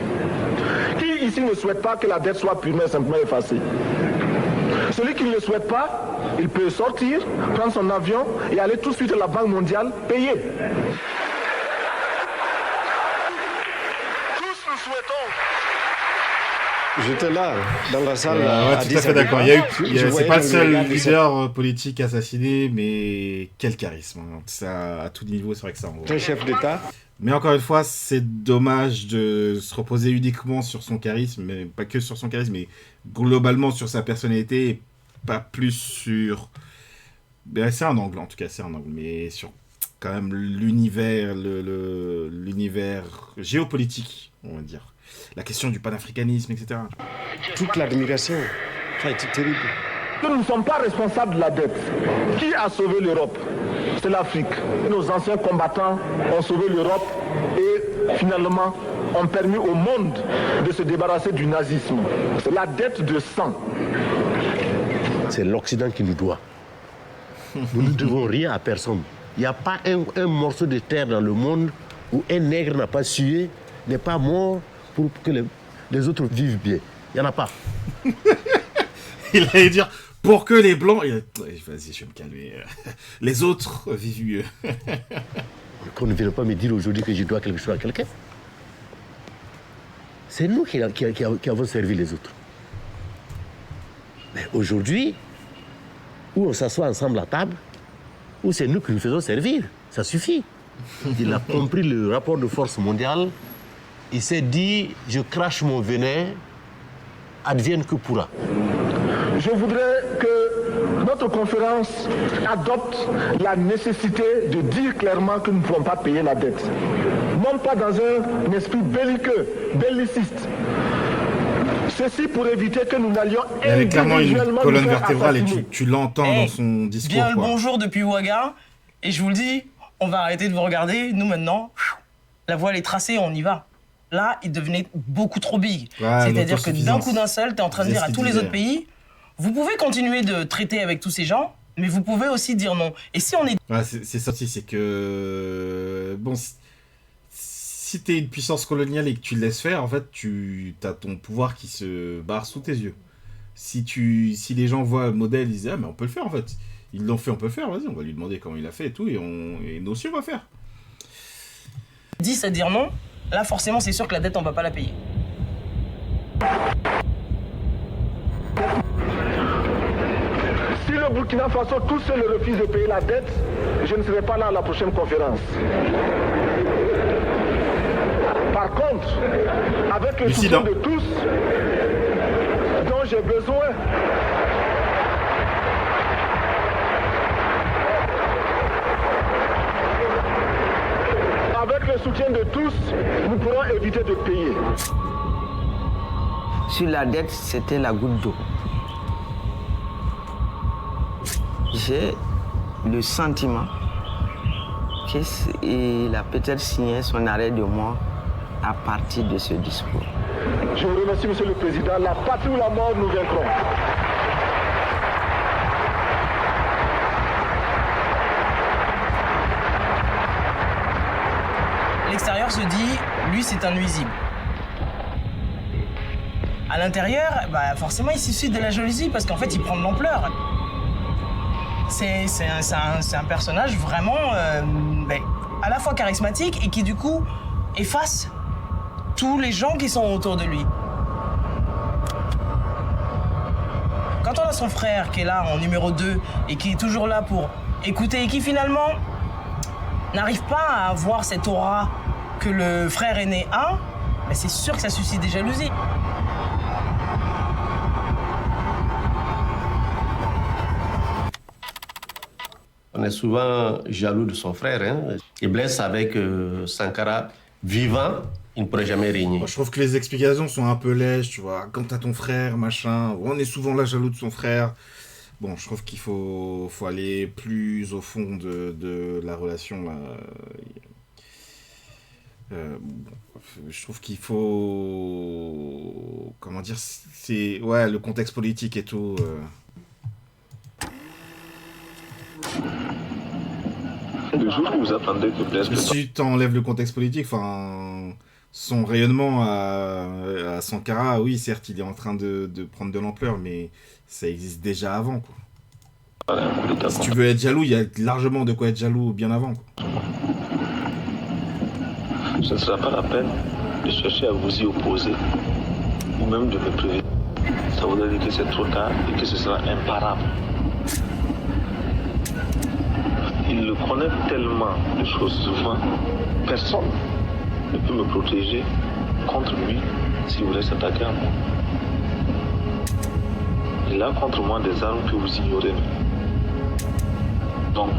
Qui ici ne souhaite pas que la dette soit purement et simplement effacée? Celui qui ne le souhaite pas, il peut sortir, prendre son avion et aller tout de suite à la Banque mondiale payer. Tous nous souhaitons. J'étais là, dans la salle. Ouais, tout à fait d'accord. C'est pas le seul leader politique assassiné, mais quel charisme. Hein. Ça, à tout niveau, c'est vrai que ça envoie. Un chef d'État Mais encore une fois, c'est dommage de se reposer uniquement sur son charisme, mais pas que sur son charisme, mais globalement sur sa personnalité, et pas plus sur... Ben, c'est un angle, en tout cas, c'est un angle, mais sur quand même l'univers, l'univers géopolitique, on va dire. La question du panafricanisme, etc. Toute l'admiration, ça a été terrible. Nous ne sommes pas responsables de la dette. Qui a sauvé l'Europe? C'est l'Afrique. Nos anciens combattants ont sauvé l'Europe et finalement ont permis au monde de se débarrasser du nazisme. C'est la dette de sang. C'est l'Occident qui nous doit. Nous ne devons rien à personne. Il n'y a pas un morceau de terre dans le monde où un nègre n'a pas sué, n'est pas mort pour que les autres vivent bien. Il n'y en a pas. Il allait dire, pour que les Blancs... Vas-y, je vais me calmer. Les autres vivent mieux. Qu'on ne vienne pas me dire aujourd'hui que je dois quelque chose à quelqu'un. C'est nous qui avons servi les autres. Mais aujourd'hui, où on s'assoit ensemble à table, où c'est nous qui nous faisons servir, ça suffit. Il a compris le rapport de force mondiale. Il s'est dit, je crache mon venin, advienne que pourra. Je voudrais que notre conférence adopte la nécessité de dire clairement que nous ne pouvons pas payer la dette. Non pas dans un esprit belliqueux, belliciste. Ceci pour éviter que nous n'allions individuellement. Il y avait clairement une colonne vertébrale et tu l'entends dans son discours. Bien le bonjour depuis Ouaga. Et je vous le dis, on va arrêter de vous regarder. Nous maintenant, la voie elle est tracée, on y va. Là, il devenait beaucoup trop big. Ouais, c'est-à-dire que d'un coup d'un seul, tu es en train de dire à tous les autres pays, vous pouvez continuer de traiter avec tous ces gens, mais vous pouvez aussi dire non. Et si on est... Ouais, c'est ça aussi, c'est que... Bon, si t'es une puissance coloniale et que tu le laisses faire, en fait, t'as ton pouvoir qui se barre sous tes yeux. Si les gens voient le modèle, ils disent « Ah, mais on peut le faire, en fait. Ils l'ont fait, on peut le faire. Vas-y, on va lui demander comment il a fait et tout, et nous aussi, on va faire. » 10 à dire non, là, forcément, c'est sûr que la dette, on va pas la payer. Si le Burkina Faso tout seul refuse de payer la dette, je ne serai pas là à la prochaine conférence. Par contre, avec le soutien de tous, dont j'ai besoin, avec le soutien de tous, nous pourrons éviter de payer. Sur la dette, c'était la goutte d'eau. J'ai le sentiment qu'il a peut-être signé son arrêt de mort à partir de ce discours. Je vous remercie, Monsieur le Président. La patrie ou la mort, nous vaincrons. L'extérieur se dit, lui, c'est un nuisible. À l'intérieur, bah, forcément, il suscite de la jalousie parce qu'en fait, il prend de l'ampleur. C'est un personnage vraiment à la fois charismatique et qui, du coup, efface tous les gens qui sont autour de lui. Quand on a son frère qui est là en numéro 2 et qui est toujours là pour écouter et qui, finalement, n'arrive pas à avoir cette aura que le frère aîné a, mais c'est sûr que ça suscite des jalousies. On est souvent jaloux de son frère. Hein. Il blesse avec Sankara vivant, il ne pourrait jamais régner. Moi, je trouve que les explications sont un peu lèches, tu vois. Quand t'as ton frère, machin, on est souvent là jaloux de son frère. Bon, je trouve qu'il faut aller plus au fond de la relation, là. Je trouve qu'il faut... Comment dire, c'est... Ouais, le contexte politique et tout... Le jour où vous attendez que Blaise... Si tu enlèves le contexte politique, enfin, son rayonnement à Sankara, oui, certes, il est en train de prendre de l'ampleur, mais ça existe déjà avant, quoi. Si tu veux être jaloux, il y a largement de quoi être jaloux bien avant, quoi. Ce ne sera pas la peine de chercher à vous y opposer, ou même de me prévenir. Ça voudrait dire que c'est trop tard et que ce sera imparable. Il il connaît tellement de choses souvent. Personne ne peut me protéger contre lui s'il voulait s'attaquer à moi. Il a contre moi des armes que vous ignorez. Donc,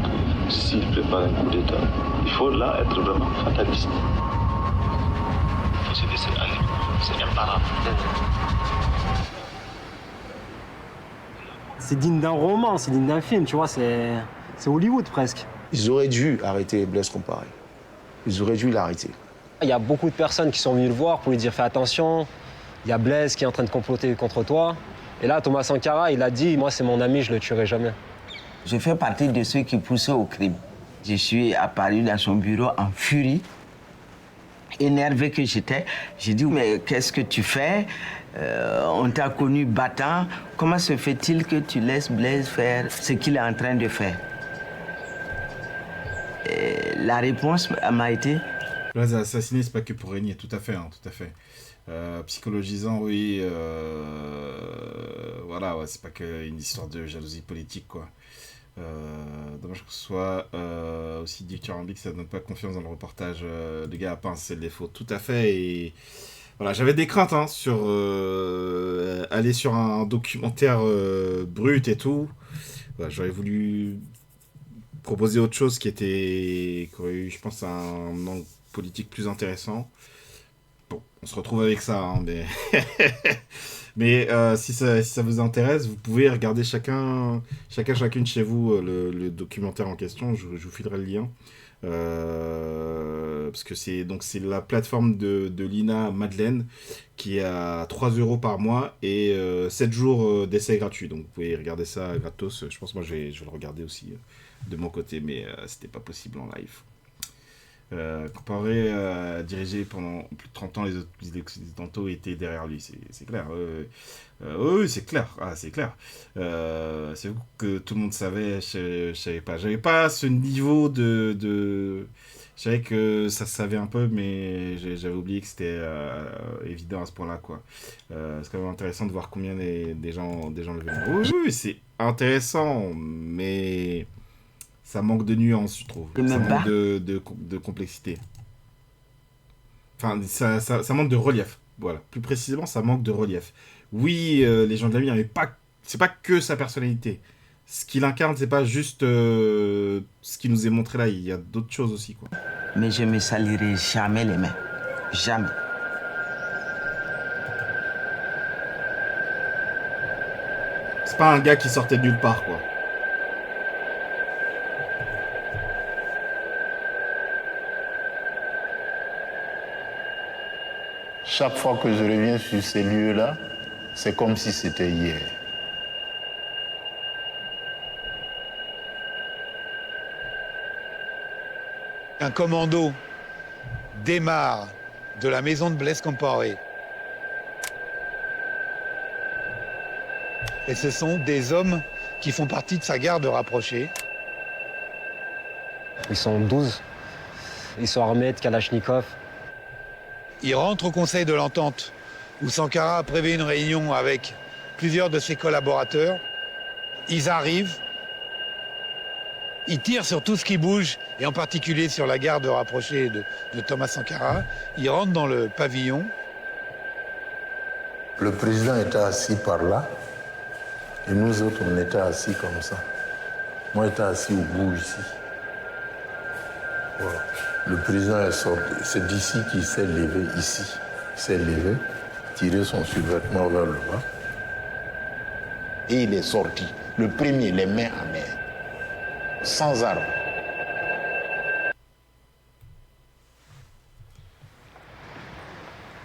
s'il prépare un coup d'État, il faut là être vraiment fataliste. Il faut se laisser aller. C'est imparable. C'est digne d'un roman, c'est digne d'un film, tu vois, c'est Hollywood presque. Ils auraient dû arrêter Blaise Compaoré. Ils auraient dû l'arrêter. Il y a beaucoup de personnes qui sont venues le voir pour lui dire fais attention, il y a Blaise qui est en train de comploter contre toi. Et là, Thomas Sankara, il a dit moi c'est mon ami, je le tuerai jamais. Je fais partie de ceux qui poussaient au crime. Je suis apparu dans son bureau en furie, énervé que j'étais. J'ai dit mais qu'est-ce que tu fais? On t'a connu battant. Comment se fait-il que tu laisses Blaise faire ce qu'il est en train de faire? Et la réponse m'a été... Blaise a assassiné, c'est pas que pour régner, tout à fait, hein, tout à fait. Psychologisant, oui. Voilà, ouais, c'est pas qu'une histoire de jalousie politique, quoi. Dommage que ce soit aussi dithyrambique, ça donne pas confiance dans le reportage. Le gars a pincé le défaut, tout à fait. Et voilà, j'avais des craintes hein, sur aller sur un documentaire brut et tout. Voilà, j'aurais voulu proposer autre chose qui aurait eu, je pense, un angle politique plus intéressant. Bon, on se retrouve avec ça, hein, mais si ça vous intéresse, vous pouvez regarder chacune chez vous le documentaire en question. Je vous filerai le lien. Parce que c'est la plateforme de Lina Madeleine qui est à 3 € par mois et 7 jours d'essai gratuit. Donc vous pouvez regarder ça gratos. Je pense moi je vais le regarder aussi de mon côté, mais c'était pas possible en live. Compaoré dirigé pendant plus de 30 ans, les Occidentaux étaient derrière lui, c'est clair. Oui, c'est clair. Ah, c'est clair. C'est vous que tout le monde savait, je savais pas. J'avais pas ce niveau de... Je savais que ça se savait un peu, mais j'avais oublié que c'était évident à ce point-là, quoi. C'est quand même intéressant de voir combien des gens le veulent. Oui, c'est intéressant, mais... ça manque de nuances, je trouve. Ça manque de complexité. Enfin, ça manque de relief. Voilà. Plus précisément, ça manque de relief. Oui, les gens de la vie, c'est pas que sa personnalité. Ce qu'il incarne, c'est pas juste ce qui nous est montré là. Il y a d'autres choses aussi, quoi. Mais je me salirai jamais les mains. Jamais. C'est pas un gars qui sortait de nulle part, quoi. Chaque fois que je reviens sur ces lieux-là, c'est comme si c'était hier. Un commando démarre de la maison de Blaise Compaoré. Et ce sont des hommes qui font partie de sa garde rapprochée. Ils sont 12. Ils sont armés de Kalachnikov. Ils rentrent au Conseil de l'Entente, où Sankara a prévu une réunion avec plusieurs de ses collaborateurs. Ils arrivent, ils tirent sur tout ce qui bouge, et en particulier sur la garde rapprochée de Thomas Sankara. Ils rentrent dans le pavillon. Le président était assis par là, et nous autres, on était assis comme ça. Moi, j'étais assis au bout ici. Voilà. Le président est sorti. C'est d'ici qu'il s'est levé, ici. Il s'est levé, tiré son survêtement vers le bas. Et il est sorti. Le premier, les mains en l'air. Sans armes.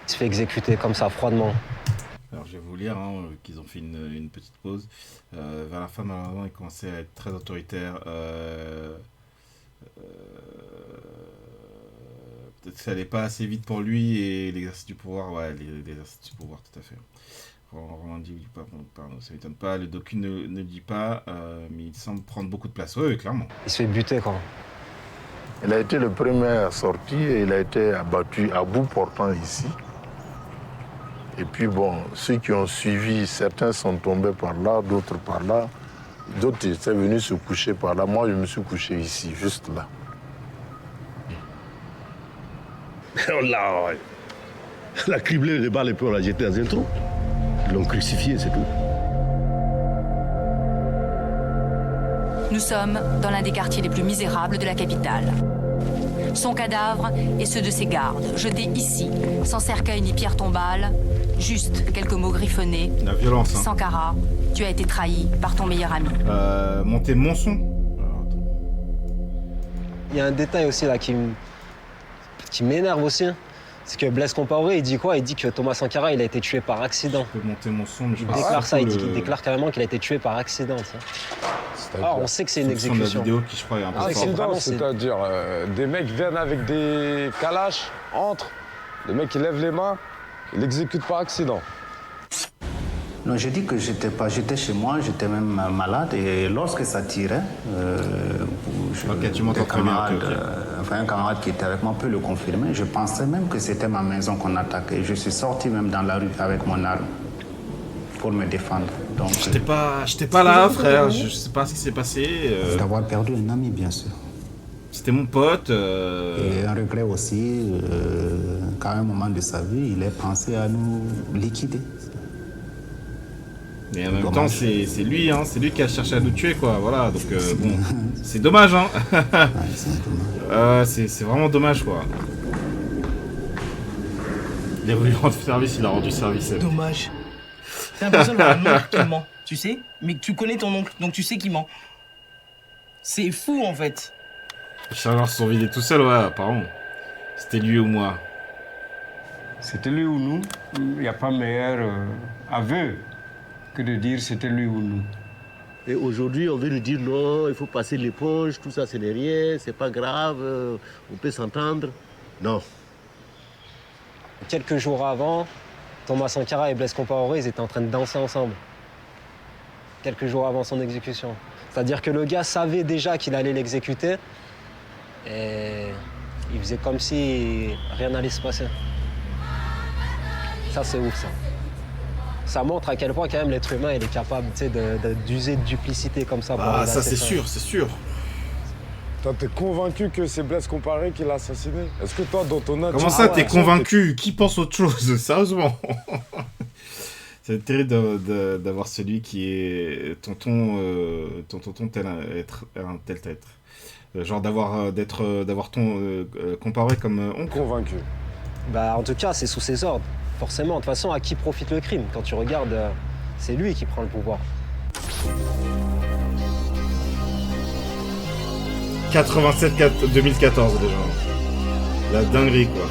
Il se fait exécuter comme ça, froidement. Alors je vais vous lire qu'ils ont fait une petite pause. Vers la fin, malheureusement, il commençait à être très autoritaire. Peut-être que ça n'allait pas assez vite pour lui et l'exercice du pouvoir, l'exercice du pouvoir, tout à fait. Roland dit, pardon, ça m'étonne pas, le docu ne dit pas, mais il semble prendre beaucoup de place. Oui, clairement. Il se fait buter, quoi. Il a été le premier à sortir et il a été abattu à bout portant ici. Et puis bon, ceux qui ont suivi, certains sont tombés par là, d'autres par là. D'autres étaient venus se coucher par là. Moi, je me suis couché ici, juste là. On l'a criblé de balles et puis on l'a jeté dans un trou. Ils l'ont crucifié, c'est tout. Nous sommes dans l'un des quartiers les plus misérables de la capitale. Son cadavre et ceux de ses gardes, jetés ici, sans cercueil ni pierre tombale, juste quelques mots griffonnés. La violence, hein. Sankara, tu as été trahi par ton meilleur ami. Montez mon son. Il y a un détail aussi là qui m'énerve aussi. C'est que Blaise Compaoré, il dit quoi? Il dit que Thomas Sankara, il a été tué par accident. Je peux monter mon son, mais je il déclare ça, il déclare carrément qu'il a été tué par accident. Alors, on sait que c'est une exécution. La vidéo qui, je crois, est un peu accident, c'est-à-dire des mecs viennent avec des calaches, entrent, le mec il lève les mains, il l'exécute par accident. Non, je dis que j'étais chez moi, j'étais même malade et lorsque ça tirait, un camarade qui était avec moi peut le confirmer. Je pensais même que c'était ma maison qu'on attaquait. Je suis sorti même dans la rue avec mon arme pour me défendre. Donc, j'étais pas là, frère. Je sais pas ce qui s'est passé. D'avoir perdu un ami, bien sûr. C'était mon pote. Et un regret aussi, qu'à un moment de sa vie, il ait pensé à nous liquider. Mais en même temps, c'est lui, hein, c'est lui qui a cherché à nous tuer, quoi. Voilà, donc bon, c'est dommage, hein. C'est vraiment dommage, quoi. Il est venu rendre service, il a rendu service. Dommage. T'as l'impression d'avoir un oncle qui ment, tu sais, mais tu connais ton oncle, donc tu sais qu'il ment. C'est fou, en fait. Les chargeurs se sont vidés tout seuls, ouais, apparemment. C'était lui ou moi. C'était lui ou nous. Il n'y a pas meilleur aveu que de dire c'était lui ou nous. Et aujourd'hui, on veut nous dire non, il faut passer l'éponge, tout ça, ce n'est rien, c'est pas grave, on peut s'entendre. Non. Quelques jours avant, Thomas Sankara et Blaise Compaoré, ils étaient en train de danser ensemble. Quelques jours avant son exécution. C'est-à-dire que le gars savait déjà qu'il allait l'exécuter et il faisait comme si rien n'allait se passer. Ça, c'est ouf, ça. Ça montre à quel point, quand même, l'être humain, il est capable, tu sais, d'user de duplicité comme ça. Ah, ça, c'est sûr, c'est sûr. Toi, t'es convaincu que c'est Blaise Compaoré qui l'a assassiné? Est-ce que toi, dans ton Comment ça, t'es convaincu? Qui pense autre chose? Sérieusement. C'est terrible d'avoir celui qui est ton tonton tel un tel être. Genre d'avoir ton Compaoré comme oncle. Convaincu. Bah, en tout cas, c'est sous ses ordres. Forcément, de toute façon, à qui profite le crime? Quand tu regardes, c'est lui qui prend le pouvoir. 87-2014 déjà. La dinguerie, quoi.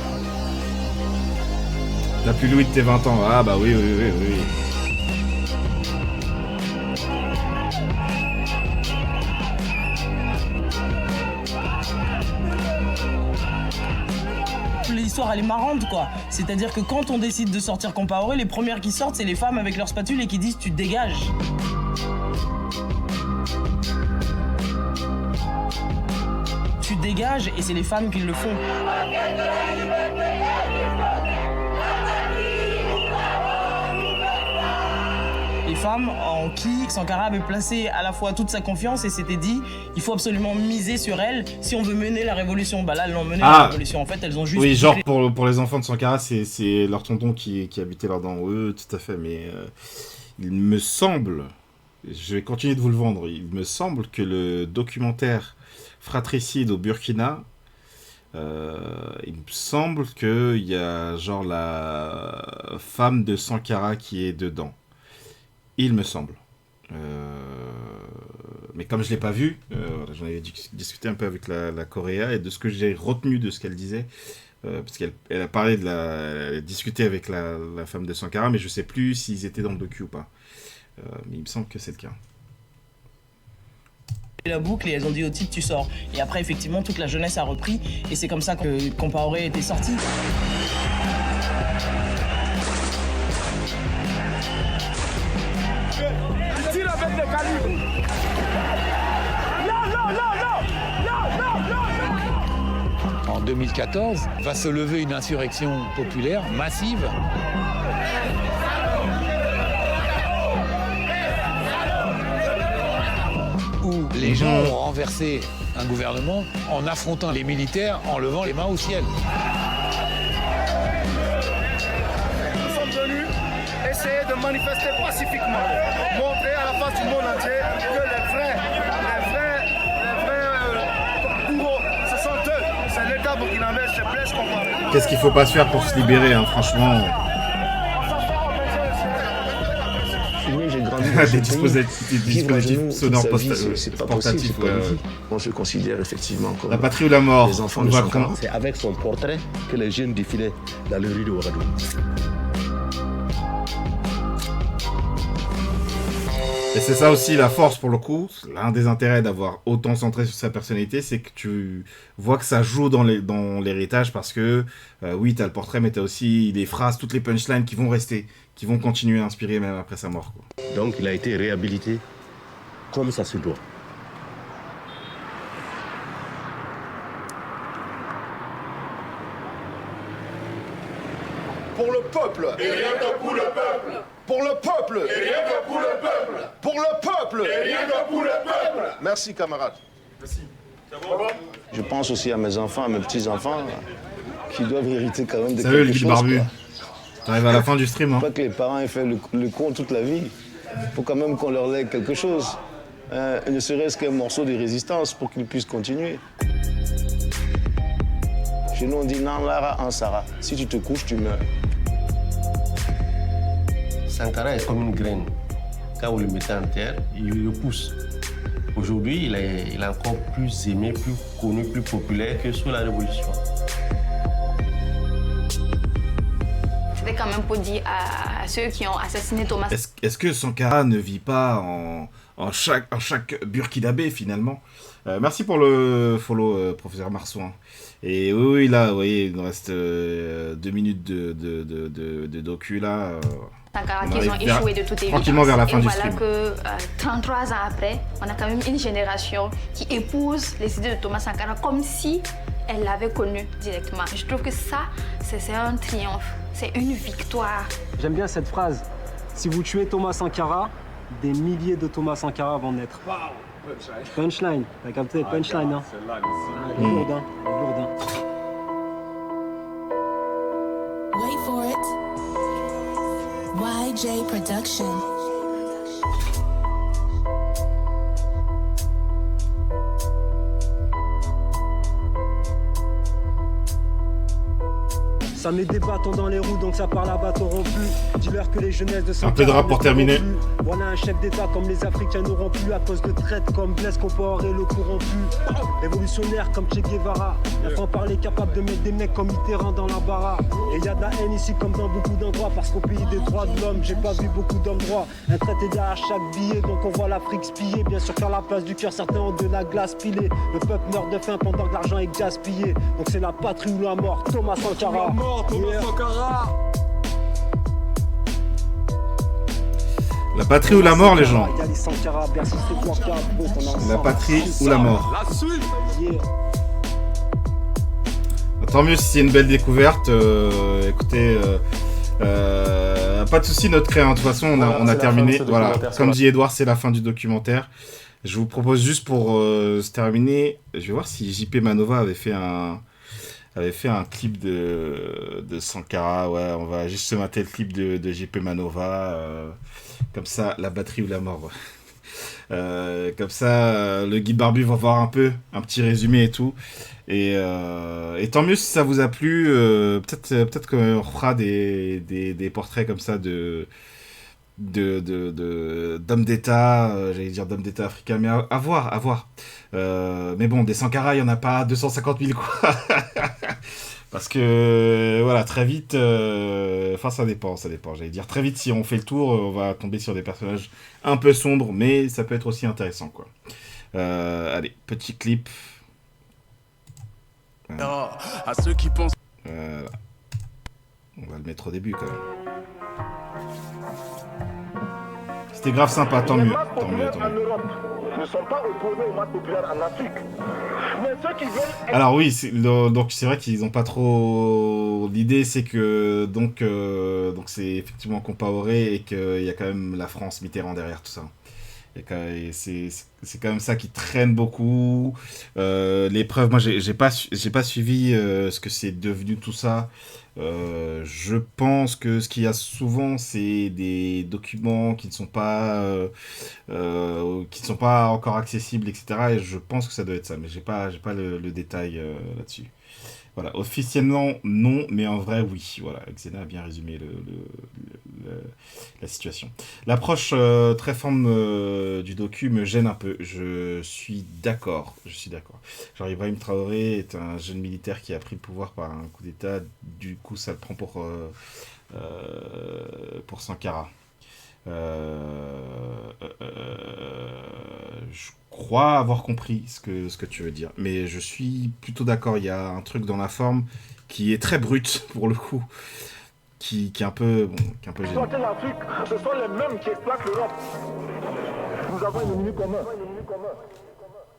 T'as plus Louis de tes 20 ans. Ah bah oui. L'histoire elle est marrante, quoi. C'est-à-dire que quand on décide de sortir Compaoré, les premières qui sortent c'est les femmes avec leur spatule et qui disent tu te dégages. Tu te dégages et c'est les femmes qui le font. Les femmes en qui Sankara avait placé à la fois toute sa confiance et s'était dit il faut absolument miser sur elles si on veut mener la révolution. Bah là, elles l'ont mené la révolution. En fait, elles ont juste... Oui, genre pour les enfants de Sankara, c'est leur tonton qui habitait là-dedans. Oui, tout à fait, mais il me semble, je vais continuer de vous le vendre, il me semble que le documentaire Fratricide au Burkina, il me semble qu'il y a genre la femme de Sankara qui est dedans. Il me semble. Mais comme je ne l'ai pas vu, j'en avais discuté un peu avec la Coréa et de ce que j'ai retenu de ce qu'elle disait, parce qu'elle a parlé elle a discuté avec la femme de Sankara, mais je ne sais plus s'ils étaient dans le docu ou pas. Mais il me semble que c'est le cas. La boucle et elles ont dit au titre tu sors. Et après effectivement toute la jeunesse a repris et c'est comme ça que Compaoré était sorti. Tire avec des calibres. En 2014, va se lever une insurrection populaire massive. Les gens ont renversé un gouvernement en affrontant les militaires, en levant les mains au ciel. Nous sommes venus essayer de manifester pacifiquement, montrer à la face du monde entier que les vrais bourreaux, ce sont eux. C'est l'État burkinabé, c'est Blaise Compaoré. Qu'est-ce qu'il faut pas se faire pour se libérer, hein, franchement. J'ai grandi des dispositifs sonores portatifs. On se considère effectivement comme la patrie ou la mort. Les enfants de Sankara. C'est avec son portrait que les jeunes défilaient dans les rues de Ouagadougou. Et c'est ça aussi la force pour le coup. L'un des intérêts d'avoir autant centré sur sa personnalité, c'est que tu vois que ça joue dans l'héritage parce que oui, t'as le portrait, mais t'as aussi les phrases, toutes les punchlines qui vont rester, qui vont continuer à inspirer même après sa mort, quoi. Donc il a été réhabilité comme ça se doit. Pour le peuple. Et rien que pour le peuple. Pour le peuple. Et rien que pour le peuple. Pour le peuple. Et rien que pour le peuple. Merci, camarades. Merci. C'est bon? Je pense aussi à mes enfants, à mes petits-enfants, qui doivent hériter quand même de Salut, quelque chose. Barbu. T'arrives à la fin du stream. Hein. Pas que les parents aient fait le con toute la vie. Il faut quand même qu'on leur lègue quelque chose. Ne serait-ce qu'un morceau de résistance pour qu'ils puissent continuer. Chez nous, on dit « Nan Lara en Sara ». Si tu te couches, tu meurs. Sankara est comme une graine. Quand vous le mettez en terre, il repousse. Aujourd'hui, il est encore plus aimé, plus connu, plus populaire que sous la Révolution. C'était quand même pour dire à ceux qui ont assassiné Thomas. Est-ce que Sankara ne vit pas en chaque Burkinabé finalement? Merci pour le follow, professeur Marsoin. Et oui, là, vous voyez, il nous reste 2 minutes de docu là. Sankara qu'ils ont échoué de toute évidence. Tranquillement vers la fin et du voilà stream. que 33 ans après, on a quand même une génération qui épouse les idées de Thomas Sankara comme si elle l'avait connu directement. Je trouve que ça, c'est un triomphe, c'est une victoire. J'aime bien cette phrase. Si vous tuez Thomas Sankara, des milliers de Thomas Sankara vont naître. Wow. Punchline, t'as capté, punchline, hein. C'est lourd, hein. Lourd, hein. Wait for it. YJ Production. Ça met des bâtons dans les roues, donc ça parle à bâton rompu. Dis-leur que les jeunesses de Sankara. Un peu de rap pour terminer. Voilà un chef d'État comme les Africains n'auront plus à cause de traite comme Blaise Compaoré le corrompu. Révolutionnaire comme Che Guevara. Un franc-parler capable de mettre des mecs comme Mitterrand dans l'embarras. Et y a de la haine ici comme dans beaucoup d'endroits. Parce qu'au pays des droits de l'homme, j'ai pas vu beaucoup d'hommes droits. Un traité derrière chaque billet, donc on voit l'Afrique spiller. Bien sûr qu'à la place du cœur, certains ont de la glace pilée. Le peuple meurt de faim pendant que l'argent est gaspillé. Donc c'est la patrie ou la mort, Thomas Sankara. Thomas Sankara. La patrie ou la mort, les gens. La patrie ou la mort. Tant mieux si c'est une belle découverte. Écoutez, pas de soucis, notre créa. De toute façon, on a terminé. Voilà. Comme dit Edouard, c'est la fin du documentaire. Je vous propose juste pour se terminer, je vais voir si JP Manova avait fait un clip de Sankara. Ouais, on va juste se mater le clip de JP Manova. Comme ça, la batterie ou la mort. Comme ça, le guide barbu va voir un petit résumé et tout. Et tant mieux si ça vous a plu. Peut-être qu'on refera des portraits comme ça d'hommes d'État, j'allais dire d'hommes d'État africains, mais à voir. Mais bon, des Sankara, il n'y en a pas 250 000, quoi. Parce que, voilà, très vite, enfin, ça dépend. J'allais dire, très vite, si on fait le tour, on va tomber sur des personnages un peu sombres, mais ça peut être aussi intéressant, quoi. Allez, petit clip. Voilà. À ceux qui pensent... Voilà. On va le mettre au début, quand même. C'était grave sympa, tant mieux. Ne sont pas opposés aux masses populaires en Afrique. Mais ceux qui veulent... Alors oui, donc c'est vrai qu'ils n'ont pas trop... L'idée c'est que donc c'est effectivement Compaoré et qu'il y a quand même la France Mitterrand derrière tout ça. Et c'est quand même ça qui traîne beaucoup. L'épreuve, moi, j'ai pas suivi ce que c'est devenu tout ça. Je pense que ce qu'il y a souvent, c'est des documents qui ne sont pas encore accessibles, etc. Et je pense que ça doit être ça, mais j'ai pas le détail là-dessus. Voilà, officiellement non, mais en vrai oui. Voilà, Xena a bien résumé la situation. L'approche très forme du docu me gêne un peu. Je suis d'accord. Genre Ibrahim Traoré est un jeune militaire qui a pris le pouvoir par un coup d'État. Du coup, ça le prend pour Sankara. Je crois avoir compris ce que tu veux dire, mais je suis plutôt d'accord. Il y a un truc dans la forme qui est très brut pour le coup, qui est un peu gênant. L'Afrique, ce sont les mêmes qui exploitent l'Europe. Nous avons une ennemi commun.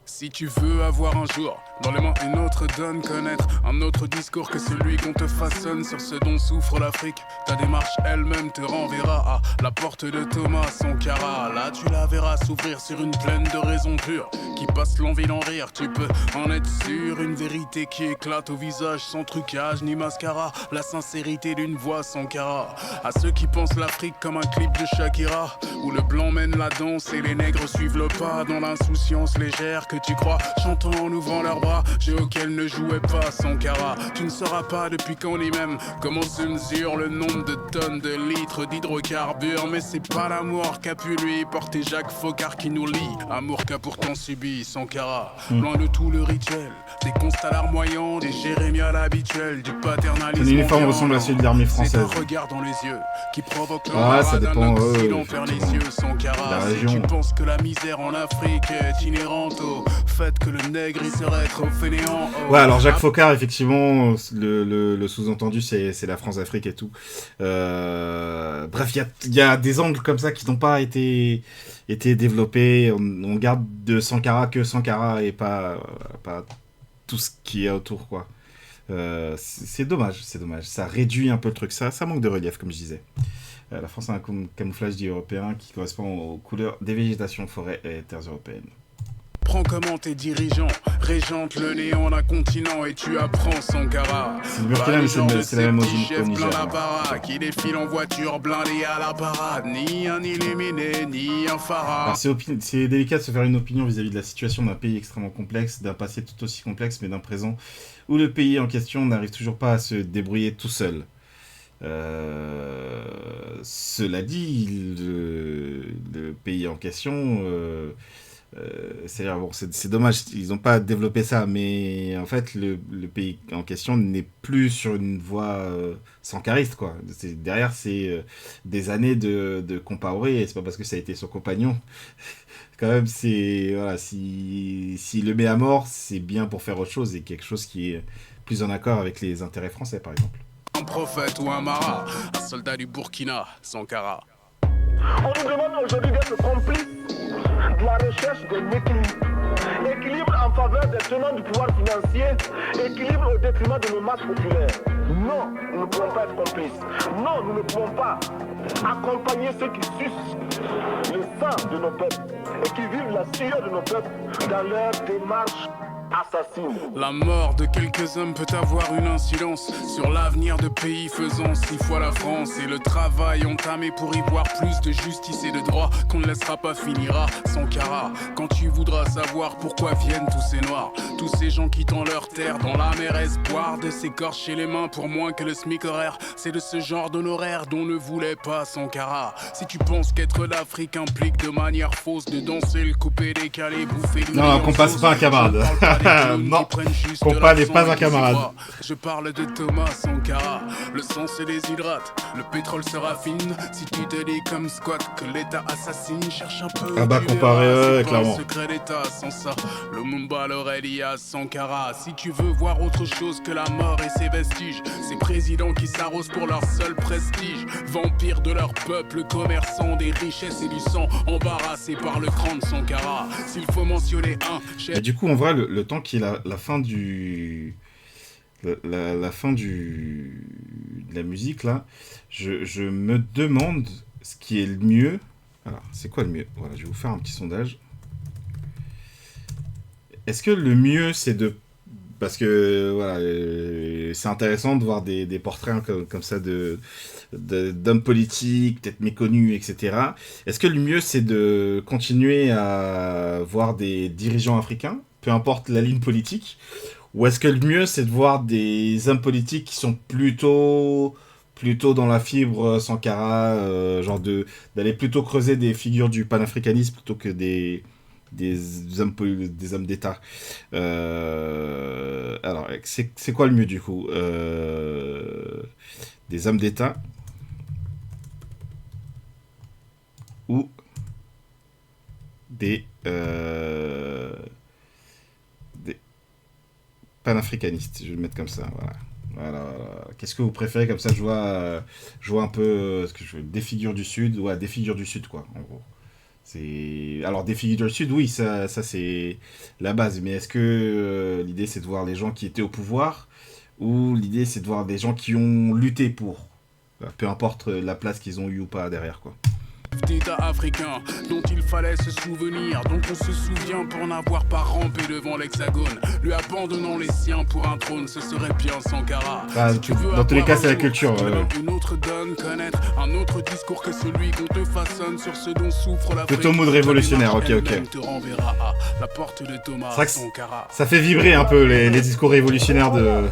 Si tu veux avoir un jour dans les mains une autre donne, connaître un autre discours que celui qu'on te façonne sur ce dont souffre l'Afrique, ta démarche elle-même te renverra à la porte de Thomas Sankara. Là tu la verras s'ouvrir sur une plaine de raisons pures qui passe l'envie d'en rire. Tu peux en être sûr, une vérité qui éclate au visage sans trucage ni mascara, la sincérité d'une voix Sankara. À ceux qui pensent l'Afrique comme un clip de Shakira, où le blanc mène la danse et les nègres suivent le pas dans l'insouciance légère que tu crois, chantant en ouvrant leurs bras, jeu auquel ne jouait pas Sankara. Tu ne sauras pas depuis quand ni même comment se mesure le nombre de tonnes de litres d'hydrocarbures, mais c'est pas l'amour qu'a pu lui porter Jacques Faucard qui nous lie, amour qu'a pourtant subi Sankara. Loin de tout le rituel, des constats larmoyants, des jérémiades habituels, du paternalisme. Son uniforme ressemble à celui de l'armée française. C'est un regard dans les yeux qui provoque ça dépend faire les yeux Sankara. Si tu penses que la misère en Afrique est inhérente au fait que le nègre il serait trop fainéant. Ouais, alors Jacques Faucard, effectivement, le sous-entendu c'est la France-Afrique et tout. Bref, il y a des angles comme ça qui n'ont pas été développés. On garde de Sankara que Sankara et pas tout ce qui est autour, quoi. C'est dommage. Ça réduit un peu le truc. Ça manque de relief, comme je disais. La France a un camouflage dit européen qui correspond aux couleurs des végétations, forêts et terres européennes. Prends comment tes dirigeants régentent le néant d'un continent et tu apprends Sankara. C'est le Burkina, mais c'est la même au Niger. Qui défile en voiture blindée à la parade, ni un illuminé, ni un phara. Alors c'est délicat de se faire une opinion vis-à-vis de la situation d'un pays extrêmement complexe, d'un passé tout aussi complexe, mais d'un présent où le pays en question n'arrive toujours pas à se débrouiller tout seul. Cela dit, le pays en question... c'est-à-dire, bon, c'est dommage, ils n'ont pas développé ça, mais en fait, le pays en question n'est plus sur une voie sankariste, quoi. Derrière, c'est des années de Compaoré, et c'est pas parce que ça a été son compagnon. Quand même, voilà, s'il le met à mort, c'est bien pour faire autre chose, et quelque chose qui est plus en accord avec les intérêts français, par exemple. Un prophète ou un marat, un soldat du Burkina, Sankara. On nous demande aujourd'hui d'être complices de la recherche d'un équilibre. Équilibre en faveur des tenants du pouvoir financier, équilibre au détriment de nos masses populaires. Non, nous ne pouvons pas être complices. Non, nous ne pouvons pas accompagner ceux qui sucent le sang de nos peuples et qui vivent la sueur de nos peuples dans leur démarche assassine. La mort de quelques hommes peut avoir une incidence sur l'avenir de pays faisant 6 fois la France, et le travail entamé pour y voir plus de justice et de droit qu'on ne laissera pas finira. Sankara, quand tu voudras savoir pourquoi viennent tous ces noirs, tous ces gens quittant leur terre dans la mer espoir de s'écorcher les mains pour moins que le SMIC horaire, c'est de ce genre d'honoraire dont ne voulait pas Sankara. Si tu penses qu'être l'Afrique implique de manière fausse de danser le coupé décalé, bouffer du non, qu'on passe pas un camarade. Non, compas n'est pas un camarade. Je parle de Thomas Sankara. Le sang se déshydrate, le pétrole se raffine. Si tu te dis comme squat que l'État assassine, cherche un peu. Ah bah comparé, clairement. Secret d'État, sans ça, le Mumba l'Aurélia Sankara. Si tu veux voir autre chose que la mort et ses vestiges, ces présidents qui s'arrosent pour leur seul prestige, vampires de leur peuple, commerçants des richesses et du sang, embarrassés par le cran de Sankara. S'il faut mentionner un chef. Et du coup, en vrai, le temps qui est la fin du... La fin de la musique, là, je me demande ce qui est le mieux, Alors, c'est quoi le mieux? Voilà, je vais vous faire un petit sondage. Est-ce que le mieux, c'est de... Parce que, voilà, c'est intéressant de voir des portraits comme ça d'hommes politiques, peut-être méconnus, etc. Est-ce que le mieux, c'est de continuer à voir des dirigeants africains, peu importe la ligne politique, ou est-ce que le mieux, c'est de voir des hommes politiques qui sont plutôt dans la fibre Sankara, genre d'aller plutôt creuser des figures du panafricanisme plutôt que des hommes d'État. Alors, c'est quoi le mieux du coup? Des hommes d'État ou des panafricanistes, je vais le mettre comme ça, voilà. Voilà. Qu'est-ce que vous préférez? Comme ça, je vois un peu des figures du Sud, ouais, des figures du Sud, quoi, en gros. Alors, des figures du Sud, oui, ça c'est la base. Mais est-ce que l'idée, c'est de voir les gens qui étaient au pouvoir ou l'idée, c'est de voir des gens qui ont lutté pour? Peu importe la place qu'ils ont eu ou pas derrière, quoi. D'État africain dont il fallait se souvenir, dont on se souvient pour n'avoir pas rampé devant l'hexagone, lui abandonnant les siens pour un trône, ce serait bien Sankara. Si dans tous les cas, c'est la culture. Une autre donne connaître un autre discours que celui qu'on te façonne sur ce dont souffre l'Afrique. Plutôt mood révolutionnaire, ok. Te renverra à la porte de Thomas Sankara. Ça fait vibrer un peu les discours révolutionnaires de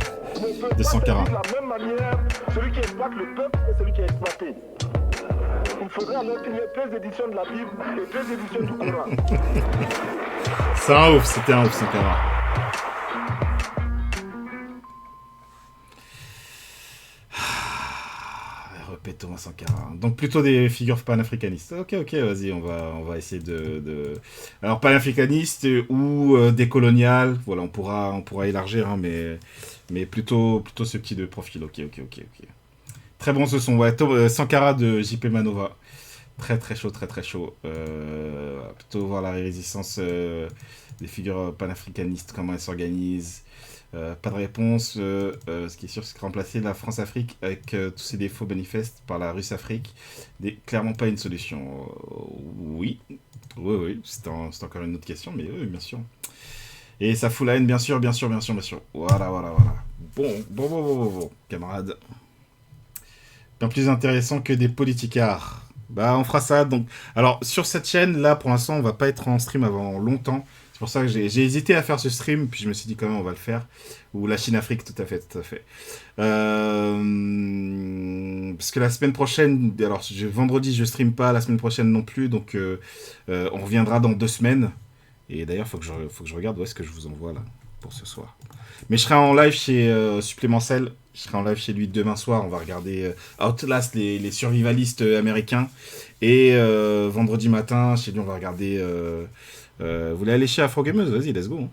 Sankara. De la même manière, celui qui exploite le peuple et celui qui est exploité. Il faudrait alors qu'il y ait 2 éditions de la Bible et 2 éditions du Coran. C'était un ouf, Sankara. Répète Thomas Sankara. Donc plutôt des figures panafricanistes. Ok, vas-y, on va essayer de... Alors panafricanistes ou décoloniales, voilà, on pourra élargir, hein, mais plutôt ce petit de profil. Ok. Très bon ce son, ouais. Sankara de JP Manova. Très chaud. Plutôt voir la résistance des figures panafricanistes, comment elles s'organisent. Pas de réponse. Ce qui est sûr, c'est que remplacer la France-Afrique avec tous ses défauts manifestes par la Russe-Afrique n'est clairement pas une solution. Oui. C'est encore une autre question, mais oui, bien sûr. Et ça fout la haine, bien sûr. Voilà. Bon, camarades. Bien plus intéressant que des politicards. Bah, on fera ça. Donc, alors, sur cette chaîne, là, pour l'instant, on va pas être en stream avant longtemps. C'est pour ça que j'ai hésité à faire ce stream, puis je me suis dit quand même, on va le faire. Ou la Chine-Afrique, tout à fait. Parce que la semaine prochaine, alors, vendredi, je stream pas, la semaine prochaine non plus, donc on reviendra dans 2 semaines. Et d'ailleurs, faut que je regarde où est-ce que je vous envoie, là, pour ce soir. Mais je serai en live chez Supplémentiel. Je serai en live chez lui demain soir. On va regarder Outlast, les survivalistes américains. Et vendredi matin, chez lui, on va regarder... vous voulez aller chez Afrogameuse? Vas-y, let's go. Hein.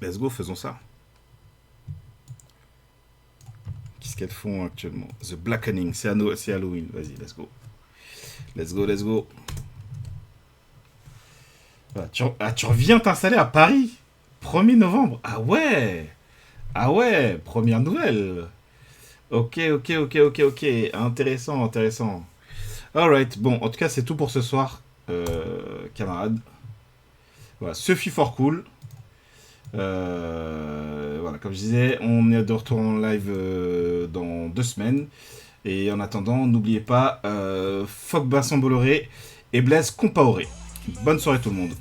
Let's go, faisons ça. Qu'est-ce qu'elles font actuellement? The Blackening, c'est Halloween. Vas-y, let's go. Let's go. Voilà, tu reviens t'installer à Paris 1er novembre. Ah ouais, première nouvelle. Ok. Intéressant. Alright, bon, en tout cas, c'est tout pour ce soir, camarades. Voilà, ce fut fort cool. Voilà, comme je disais, on est de retour en live dans 2 semaines. Et en attendant, n'oubliez pas, Foc Vincent Bolloré et Blaise Compaoré. Bonne soirée tout le monde.